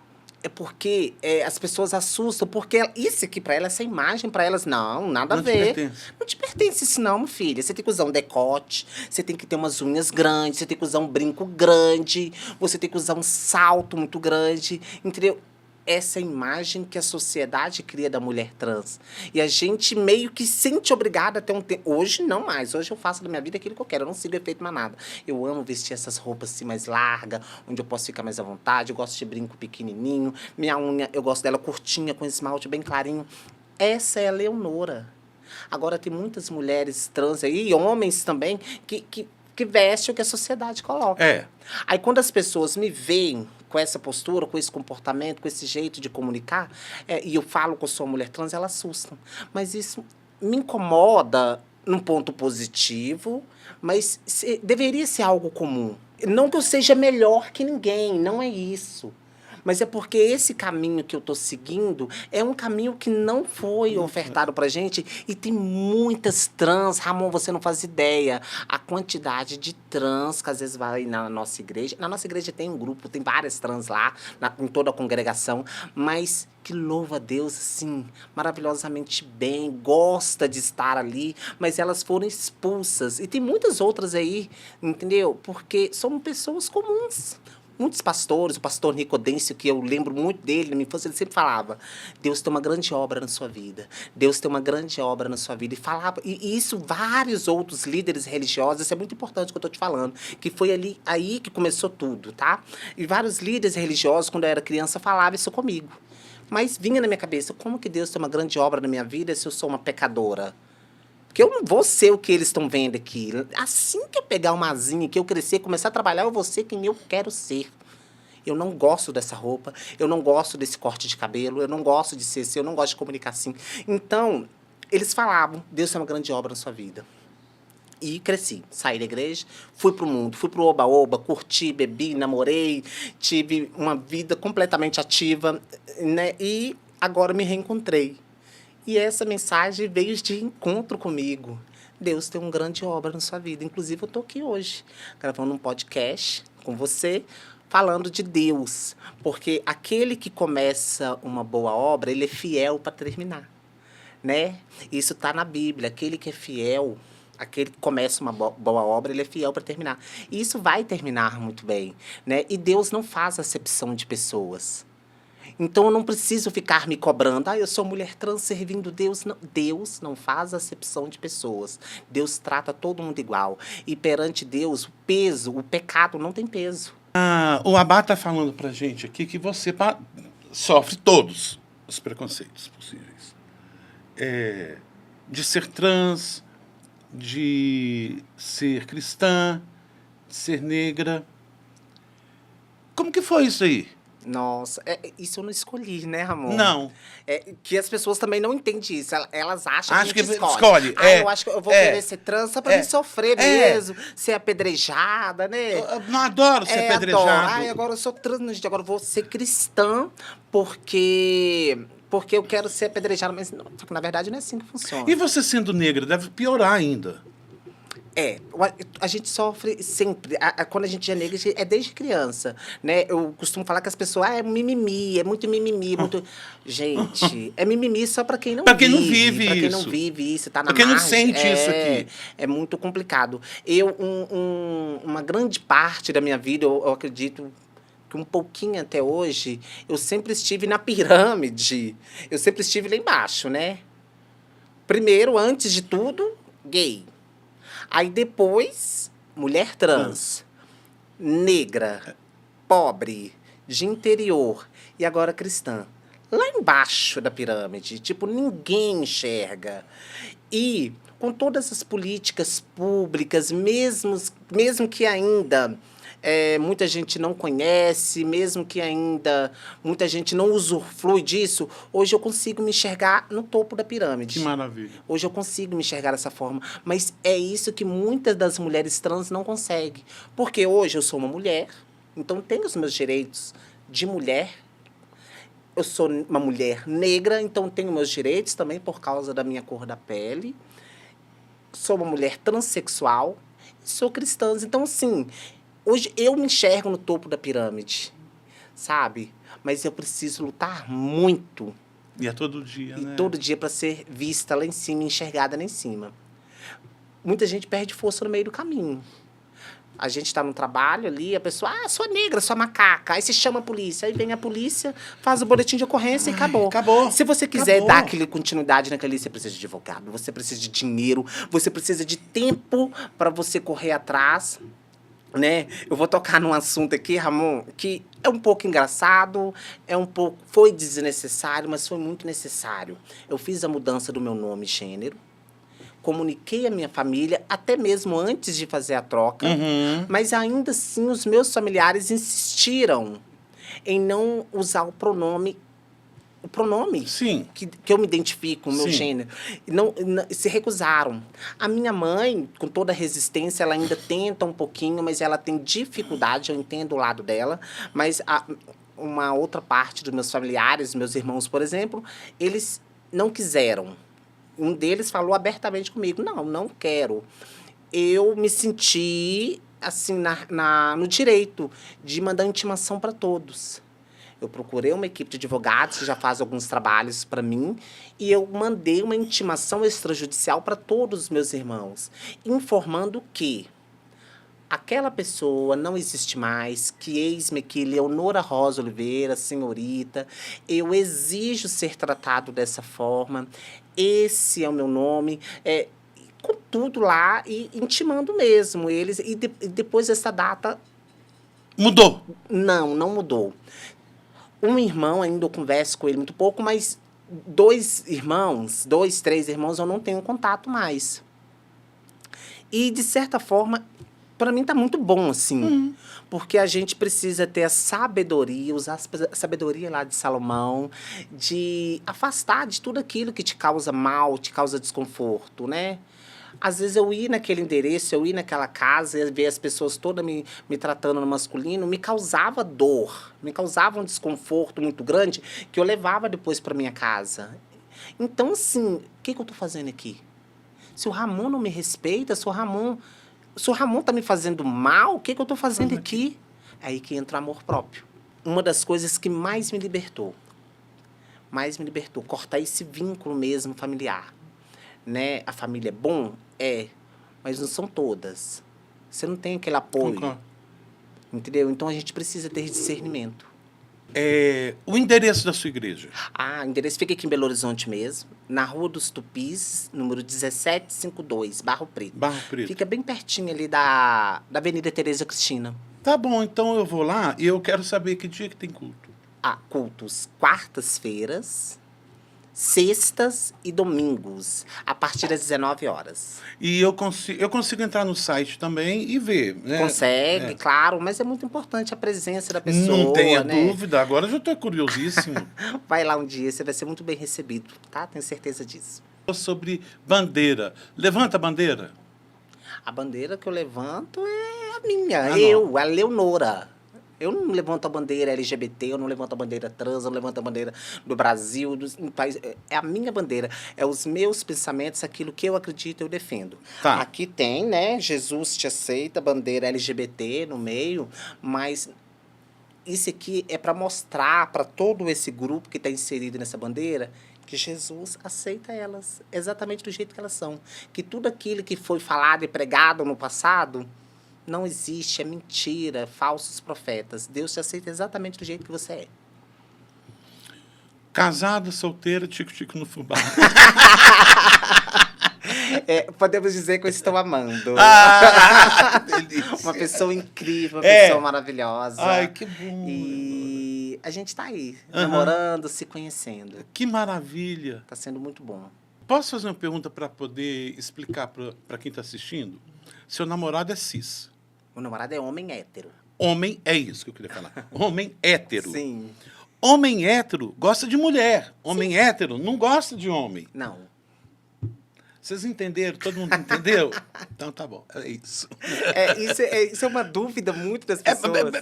S2: É porque as pessoas assustam, porque isso aqui pra elas, essa imagem pra elas, não, nada a ver. Não te pertence isso não, minha filha. Você tem que usar um decote, você tem que ter umas unhas grandes, você tem que usar um brinco grande, você tem que usar um salto muito grande, entendeu? Essa é a imagem que a sociedade cria da mulher trans. E a gente meio que sente obrigada a ter um tempo. Hoje não mais. Hoje eu faço da minha vida aquilo que eu quero. Eu não sigo efeito manada. Eu amo vestir essas roupas assim mais largas, onde eu posso ficar mais à vontade. Eu gosto de brinco pequenininho. Minha unha, eu gosto dela curtinha, com esmalte bem clarinho. Essa é a Leonora. Agora tem muitas mulheres trans aí, e homens também, que vestem o que a sociedade coloca. Aí quando as pessoas me veem com essa postura, com esse comportamento, com esse jeito de comunicar, e eu falo que eu sou uma mulher trans, elas assustam. Mas isso me incomoda num ponto positivo, mas deveria ser algo comum. Não que eu seja melhor que ninguém, não é isso. Mas é porque esse caminho que eu estou seguindo é um caminho que não foi ofertado pra gente. E tem muitas trans. Ramon, você não faz ideia. A quantidade de trans que às vezes vai na nossa igreja. Na nossa igreja tem um grupo, tem várias trans lá, em toda a congregação. Mas que louva a Deus, assim, maravilhosamente bem, gosta de estar ali. Mas elas foram expulsas. E tem muitas outras aí, entendeu? Porque somos pessoas comuns. Muitos pastores, o pastor Nicodêncio, que eu lembro muito dele, na minha infância, ele sempre falava, Deus tem uma grande obra na sua vida. Deus tem uma grande obra na sua vida. E falava, e isso vários outros líderes religiosos, isso é muito importante que eu estou te falando, que foi aí que começou tudo, tá? E vários líderes religiosos, quando eu era criança, falavam isso comigo. Mas vinha na minha cabeça, como que Deus tem uma grande obra na minha vida se eu sou uma pecadora? Porque eu não vou ser o que eles estão vendo aqui. Assim que eu pegar uma asinha, que eu crescer, começar a trabalhar, eu vou ser quem eu quero ser. Eu não gosto dessa roupa, eu não gosto desse corte de cabelo, eu não gosto de ser assim, eu não gosto de comunicar assim. Então, eles falavam, Deus tem uma grande obra na sua vida. E cresci, saí da igreja, fui pro mundo, fui pro oba-oba, curti, bebi, namorei, tive uma vida completamente ativa, né? E agora me reencontrei. E essa mensagem veio de encontro comigo. Deus tem uma grande obra na sua vida. Inclusive, eu estou aqui hoje, gravando um podcast com você, falando de Deus. Porque aquele que começa uma boa obra, ele é fiel para terminar. Né? Isso está na Bíblia. Aquele que é fiel, aquele que começa uma boa obra, ele é fiel para terminar. E isso vai terminar muito bem. Né? E Deus não faz acepção de pessoas. Então, eu não preciso ficar me cobrando. Eu sou mulher trans servindo Deus. Não. Deus não faz acepção de pessoas. Deus trata todo mundo igual. E perante Deus, o pecado não tem peso.
S1: O Abá está falando para a gente aqui que você sofre todos os preconceitos possíveis. De ser trans, de ser cristã, ser negra. Como que foi isso aí?
S2: Nossa, isso eu não escolhi, né, Ramon?
S1: Não.
S2: Que as pessoas também não entendem isso. Elas acham
S1: Acho
S2: que a gente
S1: que
S2: escolhe. Eu acho que eu vou querer ser trans só pra me sofrer mesmo, ser apedrejada, né?
S1: Eu não adoro ser apedrejado.
S2: Adoro. Agora eu sou trans, agora eu vou ser cristã porque eu quero ser apedrejada. Mas não, na verdade não é assim que funciona.
S1: E você sendo negra, deve piorar ainda.
S2: A gente sofre sempre. Quando a gente é negra, é desde criança, né? Eu costumo falar que as pessoas, é mimimi, é muito mimimi, muito... Gente, é mimimi só pra quem não vive.
S1: Pra quem não vive isso.
S2: Pra quem não vive isso, tá na
S1: margem. Pra quem não sente
S2: isso
S1: aqui.
S2: É muito complicado. Uma grande parte da minha vida, eu acredito que um pouquinho até hoje, eu sempre estive na pirâmide. Eu sempre estive lá embaixo, né? Primeiro, antes de tudo, gay. Aí depois, mulher trans, negra, pobre, de interior e agora cristã. Lá embaixo da pirâmide, tipo, ninguém enxerga. E com todas as políticas públicas, mesmo que ainda muita gente não conhece, mesmo que ainda muita gente não usufrui disso, hoje eu consigo me enxergar no topo da pirâmide.
S1: Que maravilha.
S2: Hoje eu consigo me enxergar dessa forma. Mas é isso que muitas das mulheres trans não conseguem. Porque hoje eu sou uma mulher, então tenho os meus direitos de mulher. Eu sou uma mulher negra, então tenho meus direitos também por causa da minha cor da pele. Sou uma mulher transexual, sou cristã. Então, assim, hoje eu me enxergo no topo da pirâmide, sabe? Mas eu preciso lutar muito.
S1: E é todo dia, né?
S2: E todo dia para ser vista lá em cima, enxergada lá em cima. Muita gente perde força no meio do caminho. A gente está no trabalho ali, a pessoa, sou negra, sou macaca. Aí você chama a polícia, aí vem a polícia, faz o boletim de ocorrência e acabou.
S1: Acabou.
S2: Se você quiser dar aquele continuidade naquele, você precisa de advogado, você precisa de dinheiro, você precisa de tempo para você correr atrás, né? Eu vou tocar num assunto aqui, Ramon, que é um pouco engraçado, foi desnecessário, mas foi muito necessário. Eu fiz a mudança do meu nome e gênero. Comuniquei a minha família, até mesmo antes de fazer a troca, mas ainda assim os meus familiares insistiram em não usar o pronome
S1: Sim.
S2: que eu me identifico, o meu gênero. Não, se recusaram. A minha mãe, com toda a resistência, ela ainda tenta um pouquinho, mas ela tem dificuldade, eu entendo o lado dela, mas uma outra parte dos meus familiares, meus irmãos, por exemplo, eles não quiseram. Um deles falou abertamente comigo, não quero. Eu me senti, assim, no direito de mandar intimação para todos. Eu procurei uma equipe de advogados que já faz alguns trabalhos para mim e eu mandei uma intimação extrajudicial para todos os meus irmãos, informando que aquela pessoa não existe mais, que eis-me aqui, Leonora Rosa Oliveira, senhorita, eu exijo ser tratado dessa forma, esse é o meu nome, com tudo lá e intimando mesmo eles. E depois dessa data...
S1: Mudou?
S2: Não mudou. Um irmão, ainda eu converso com ele muito pouco, mas 2, 3 irmãos, eu não tenho contato mais. E, de certa forma, para mim tá muito bom, assim. Porque a gente precisa ter a sabedoria, usar a sabedoria lá de Salomão, de afastar de tudo aquilo que te causa mal, te causa desconforto, né? Às vezes eu ir naquele endereço, eu ir naquela casa e ver as pessoas todas me tratando no masculino, me causava dor, me causava um desconforto muito grande que eu levava depois para minha casa. Então, assim, o que eu tô fazendo aqui? Se o Ramon não me respeita, se o Ramon tá me fazendo mal, o que eu tô fazendo aqui? É aí que entra o amor próprio. Uma das coisas que mais me libertou, cortar esse vínculo mesmo familiar. Né? A família é bom? Mas não são todas. Você não tem aquele apoio. Entendeu? Então a gente precisa ter discernimento.
S1: O endereço da sua igreja?
S2: O endereço fica aqui em Belo Horizonte mesmo, na Rua dos Tupis, número 1752, Barro Preto.
S1: Barro Preto.
S2: Fica bem pertinho ali da Avenida Tereza Cristina.
S1: Tá bom, então eu vou lá e eu quero saber que dia que tem culto.
S2: Cultos quartas-feiras, sextas e domingos, a partir das 19 horas.
S1: E eu consigo entrar no site também e ver, né?
S2: Consegue, claro, mas é muito importante a presença da pessoa,
S1: não tenha
S2: né?
S1: dúvida, agora eu já estou curiosíssimo.
S2: Vai lá um dia, você vai ser muito bem recebido, tá? Tenho certeza disso.
S1: Sobre bandeira. Levanta a bandeira.
S2: A bandeira que eu levanto é a minha,
S1: não.
S2: a Leonora. Eu não levanto a bandeira LGBT, eu não levanto a bandeira trans, eu não levanto a bandeira do Brasil, do país. É a minha bandeira, é os meus pensamentos, aquilo que eu acredito, eu defendo.
S1: Tá.
S2: Aqui tem, né, Jesus te aceita, bandeira LGBT no meio, mas isso aqui é para mostrar para todo esse grupo que está inserido nessa bandeira que Jesus aceita elas exatamente do jeito que elas são. Que tudo aquilo que foi falado e pregado no passado não existe, é mentira, falsos profetas. Deus te aceita exatamente do jeito que você é.
S1: Casada, solteira, tico-tico no fubá.
S2: Podemos dizer que eu estou amando.
S1: Delícia.
S2: Uma pessoa incrível, uma pessoa maravilhosa.
S1: Ai, que bom.
S2: E a gente está aí, namorando, se conhecendo.
S1: Que maravilha.
S2: Está sendo muito bom.
S1: Posso fazer uma pergunta para poder explicar para quem está assistindo? Seu namorado é cis.
S2: O namorado é homem hétero.
S1: Homem, é isso que eu queria falar. Homem hétero.
S2: Sim.
S1: Homem hétero gosta de mulher. Homem hétero não gosta de homem.
S2: Não.
S1: Vocês entenderam? Todo mundo entendeu? Então tá bom, é isso.
S2: Isso é uma dúvida muito das pessoas.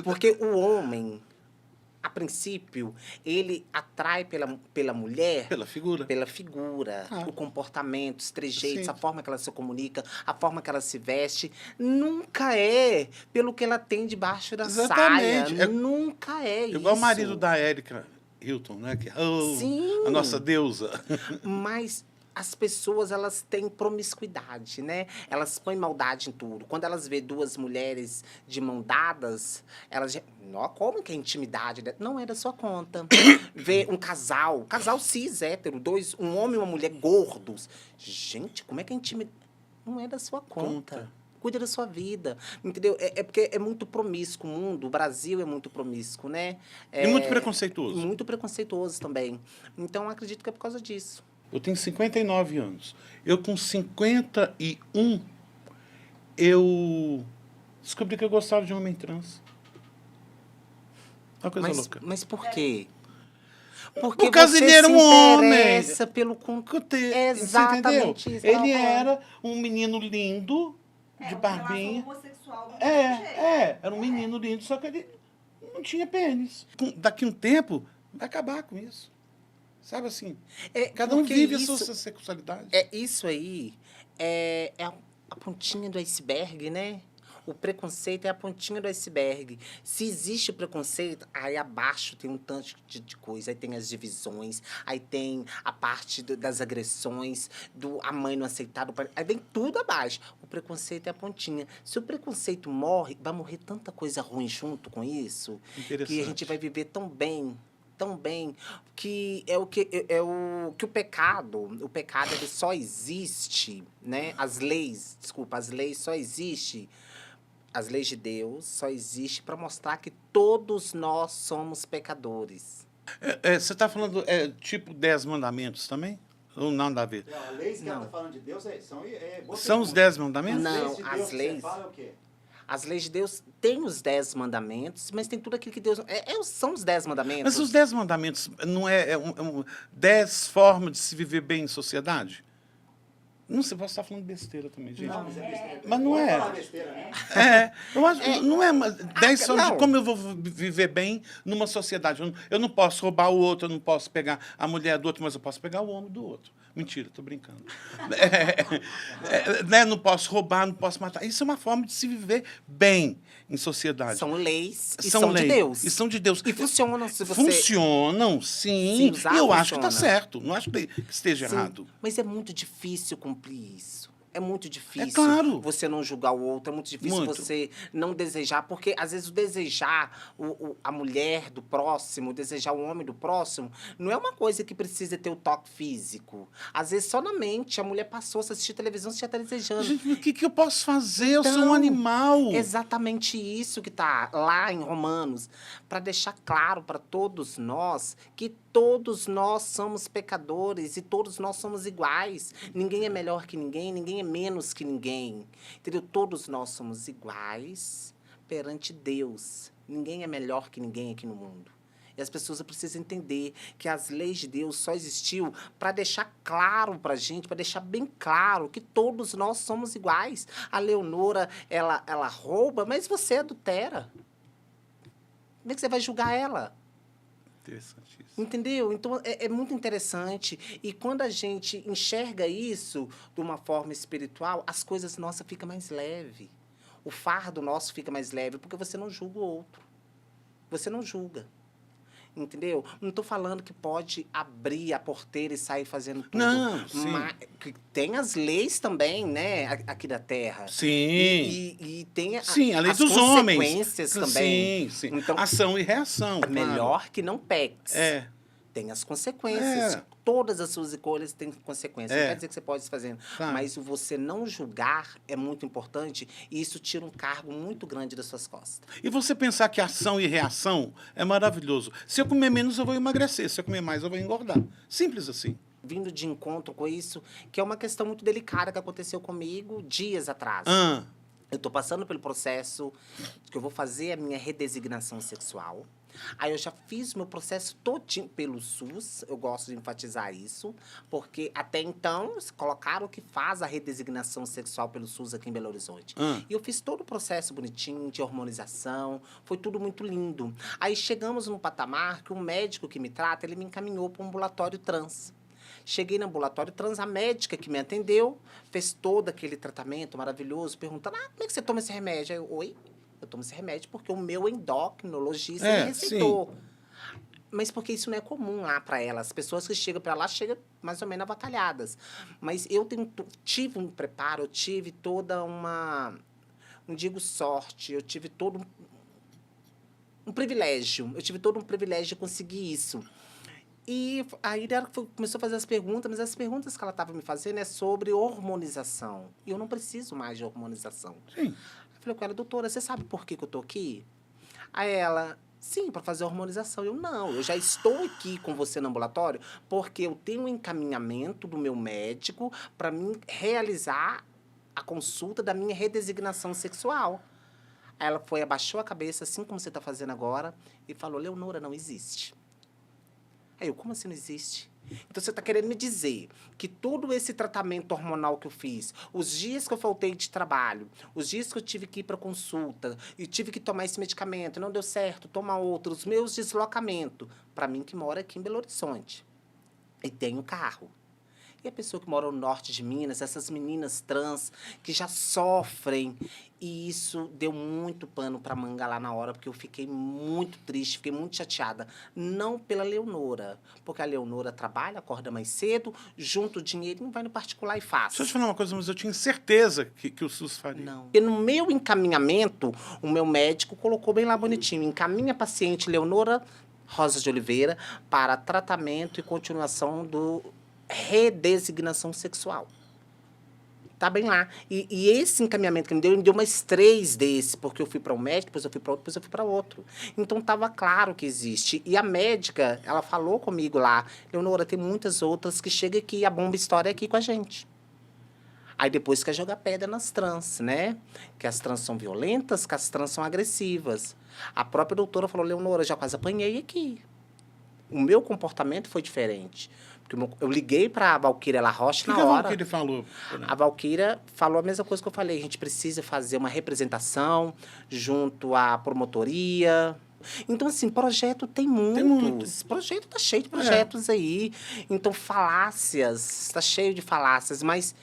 S2: Porque o homem, a princípio, ele atrai pela mulher...
S1: Pela figura.
S2: Pela figura, o comportamento, os trejeitos,
S1: Sim.
S2: a forma que ela se comunica, a forma que ela se veste. Nunca é pelo que ela tem debaixo da saia. Nunca é isso.
S1: Igual o marido da Erika Hilton, né? Que,
S2: Sim.
S1: A nossa deusa.
S2: Mas as pessoas, elas têm promiscuidade, né? Elas põem maldade em tudo. Quando elas vê duas mulheres de mão dadas, elas já... Não, como que é intimidade? Não é da sua conta. Vê um casal cis, hétero, um homem e uma mulher gordos. Gente, como é que é intimidade? Não é da sua conta. Cuida da sua vida, entendeu? É porque é muito promíscuo o mundo, o Brasil é muito promíscuo, né?
S1: E muito preconceituoso.
S2: Muito preconceituoso também. Então, acredito que é por causa disso.
S1: Eu tenho 59 anos. Eu, com 51, eu descobri que eu gostava de homem trans. Uma coisa louca.
S2: Mas por quê?
S1: Porque ele era um homem.
S2: Pelo
S1: exatamente isso. Ele era um menino lindo, de barbinha. Era um menino lindo, só que ele não tinha pênis. Daqui a um tempo, vai acabar com isso. Sabe assim? Cada um vive a sua sexualidade.
S2: Isso aí é a pontinha do iceberg, né? O preconceito é a pontinha do iceberg. Se existe preconceito, aí abaixo tem um tanto de coisa. Aí tem as divisões, aí tem a parte das agressões, a mãe não aceitar, aí vem tudo abaixo. O preconceito é a pontinha. Se o preconceito morre, vai morrer tanta coisa ruim junto com isso, que a gente vai viver tão bem, que o pecado ele só existe, né? As leis só existem. As leis de Deus só existem para mostrar que todos nós somos pecadores.
S1: Você está falando tipo 10 mandamentos também? Ou nada a ver?
S3: Não, as leis que ela está falando de Deus
S1: são os 10 mandamentos?
S2: Não, as leis...
S3: Fala o quê?
S2: As leis de Deus têm os 10 mandamentos, mas tem tudo aquilo que Deus... são os 10 mandamentos.
S1: Mas os 10 mandamentos não é 10 formas de se viver bem em sociedade? Não sei, posso estar falando besteira também, gente.
S3: Não, mas é besteira.
S1: Mas não é.
S3: Falar besteira, né?
S1: Eu acho, não é 10 formas de como eu vou viver bem numa sociedade. Eu não posso roubar o outro, eu não posso pegar a mulher do outro, mas eu posso pegar o homem do outro. Mentira, estou brincando. Não posso roubar, não posso matar. Isso é uma forma de se viver bem em sociedade.
S2: São leis e são de Deus.
S1: E são de Deus.
S2: E funcionam se você...
S1: Funcionam, sim. E eu acho que está certo. Não acho que esteja errado.
S2: Mas é muito difícil cumprir isso. É muito difícil você não julgar o outro, é muito difícil você não desejar, porque às vezes o desejar a mulher do próximo, o desejar o homem do próximo, não é uma coisa que precisa ter o toque físico. Às vezes só na mente, a mulher passou, você assistir televisão, você já está desejando.
S1: Gente, o que eu posso fazer? Eu sou um animal.
S2: Exatamente isso que está lá em Romanos, para deixar claro para todos nós que todos nós somos pecadores e todos nós somos iguais. Ninguém é melhor que ninguém, ninguém é menos que ninguém. Entendeu? Todos nós somos iguais perante Deus. Ninguém é melhor que ninguém aqui no mundo. E as pessoas precisam entender que as leis de Deus só existiu para deixar claro para a gente, para deixar bem claro que todos nós somos iguais. A Leonora, ela rouba, mas você adultera. Como é que você vai julgar ela?
S1: Interessantíssimo.
S2: Entendeu? Então, é muito interessante. E quando a gente enxerga isso de uma forma espiritual, as coisas nossas ficam mais leves. O fardo nosso fica mais leve, porque você não julga o outro. Você não julga. Entendeu? Não estou falando que pode abrir a porteira e sair fazendo tudo.
S1: Não, sim.
S2: Mas tem as leis também, né? Aqui da Terra.
S1: Sim.
S2: E tem
S1: sim, a lei
S2: as
S1: dos
S2: consequências
S1: homens.
S2: também.
S1: Sim, sim.
S2: Então,
S1: ação e reação.
S2: É melhor que não peques.
S1: É.
S2: Tem as consequências.
S1: É.
S2: Todas as suas escolhas têm consequências. Não quer dizer que você pode fazer.
S1: Claro.
S2: Mas você não julgar é muito importante e isso tira um cargo muito grande das suas costas.
S1: E você pensar que ação e reação é maravilhoso. Se eu comer menos, eu vou emagrecer. Se eu comer mais, eu vou engordar. Simples assim.
S2: Vindo de encontro com isso, que é uma questão muito delicada que aconteceu comigo dias atrás. Eu estou passando pelo processo que eu vou fazer a minha redesignação sexual. Aí eu já fiz meu processo todinho pelo SUS, eu gosto de enfatizar isso, porque até então colocaram que faz a redesignação sexual pelo SUS aqui em Belo Horizonte. E eu fiz todo o processo bonitinho, de hormonização, foi tudo muito lindo. Aí chegamos num patamar que o médico que me trata, ele me encaminhou para um ambulatório trans. Cheguei no ambulatório trans, a médica que me atendeu fez todo aquele tratamento maravilhoso, perguntando, como é que você toma esse remédio? Aí eu, oi? Eu tomo esse remédio porque o meu endocrinologista me receitou. Sim. Mas porque isso não é comum lá para ela. As pessoas que chegam para lá chegam mais ou menos avacalhadas. Mas eu tive um preparo, eu tive toda uma... Não digo sorte, eu tive todo um privilégio. Eu tive todo um privilégio de conseguir isso. E aí ela começou a fazer as perguntas, mas as perguntas que ela estava me fazendo é sobre hormonização. E eu não preciso mais de hormonização.
S1: Sim.
S2: Eu falei com ela, doutora, você sabe por que eu tô aqui? Aí ela, sim, para fazer a hormonização. Eu, não, eu já estou aqui com você no ambulatório porque eu tenho um encaminhamento do meu médico para mim realizar a consulta da minha redesignação sexual. Aí ela foi, abaixou a cabeça, assim como você está fazendo agora, e falou, Leonora, não existe. Aí eu, como assim não existe? Então, você está querendo me dizer que todo esse tratamento hormonal que eu fiz, os dias que eu faltei de trabalho, os dias que eu tive que ir para consulta e tive que tomar esse medicamento, não deu certo, tomar outro, os meus deslocamentos, para mim que mora aqui em Belo Horizonte e tenho carro. E a pessoa que mora no norte de Minas, essas meninas trans que já sofrem. E isso deu muito pano para manga lá na hora, porque eu fiquei muito triste, fiquei muito chateada. Não pela Leonora, porque a Leonora trabalha, acorda mais cedo, junta o dinheirinho, vai no particular e faz.
S1: Deixa eu te falar uma coisa, mas eu tinha certeza que o SUS faria.
S2: Não. Porque no meu encaminhamento, o meu médico colocou bem lá bonitinho, encaminha a paciente Leonora Rosa de Oliveira para tratamento e continuação do redesignação sexual. Tá bem lá. E esse encaminhamento que ele me deu mais 3 desses, porque eu fui para um médico, depois eu fui para outro, depois eu fui para outro. Então, tava claro que existe. E a médica, ela falou comigo lá, Leonora, tem muitas outras que chegam aqui, a bomba estoura aqui com a gente. Aí depois quer jogar pedra nas trans, né? Que as trans são violentas, que as trans são agressivas. A própria doutora falou, Leonora, já quase apanhei aqui. O meu comportamento foi diferente. Porque eu liguei para a Valquíria La Roche na hora. O que a
S1: Valquíria falou?
S2: A Valquíria falou a mesma coisa que eu falei. A gente precisa fazer uma representação junto à promotoria. Então, assim, projeto tem muitos. Tem muito. Esse projeto tá cheio de projetos aí. Então, falácias, está cheio de falácias. Mas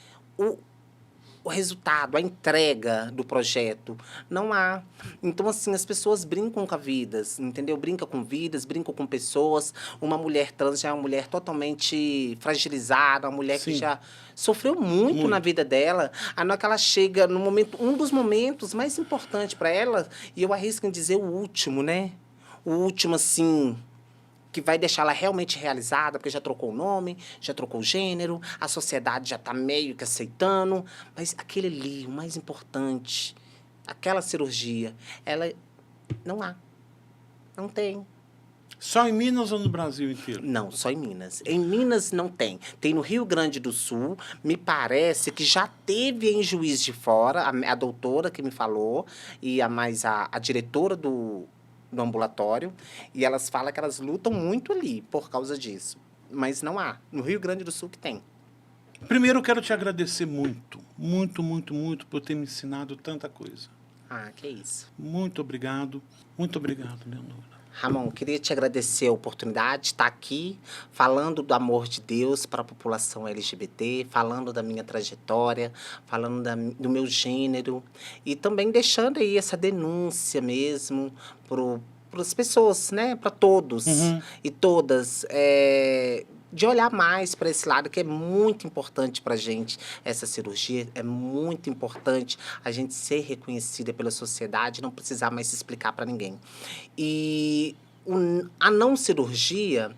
S2: o resultado, a entrega do projeto, não há. Então, assim, as pessoas brincam com a vida, entendeu? Brincam com vidas, brincam com pessoas. Uma mulher trans já é uma mulher totalmente fragilizada, uma mulher que já sofreu muito na vida dela. Aí, na hora que ela chega no momento, um dos momentos mais importantes para ela, e eu arrisco em dizer o último, né? O último, assim, que vai deixar ela realmente realizada, porque já trocou o nome, já trocou o gênero, a sociedade já está meio que aceitando, mas aquele ali, o mais importante, aquela cirurgia, ela não há, não tem.
S1: Só em Minas ou no Brasil inteiro?
S2: Não, só em Minas. Em Minas não tem. Tem no Rio Grande do Sul. Me parece que já teve em Juiz de Fora, a doutora que me falou, e a diretora do ambulatório. E elas falam que elas lutam muito ali por causa disso. Mas não há. No Rio Grande do Sul que tem.
S1: Primeiro, eu quero te agradecer muito, muito, muito, muito por ter me ensinado tanta coisa.
S2: Ah, que isso.
S1: Muito obrigado, Leonora.
S2: Ramon, queria te agradecer a oportunidade de estar aqui falando do amor de Deus para a população LGBT, falando da minha trajetória, falando do meu gênero e também deixando aí essa denúncia mesmo para as pessoas, né? Para todos e todas. De olhar mais para esse lado, que é muito importante para a gente, essa cirurgia, é muito importante a gente ser reconhecida pela sociedade, não precisar mais se explicar para ninguém. E a não cirurgia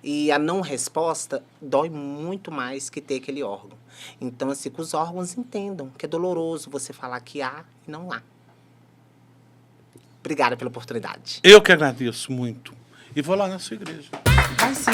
S2: e a não resposta dói muito mais que ter aquele órgão. Então, assim, que os órgãos entendam que é doloroso você falar que há e não há. Obrigada pela oportunidade.
S1: Eu que agradeço muito. E vou lá na sua igreja.
S2: Vai sim.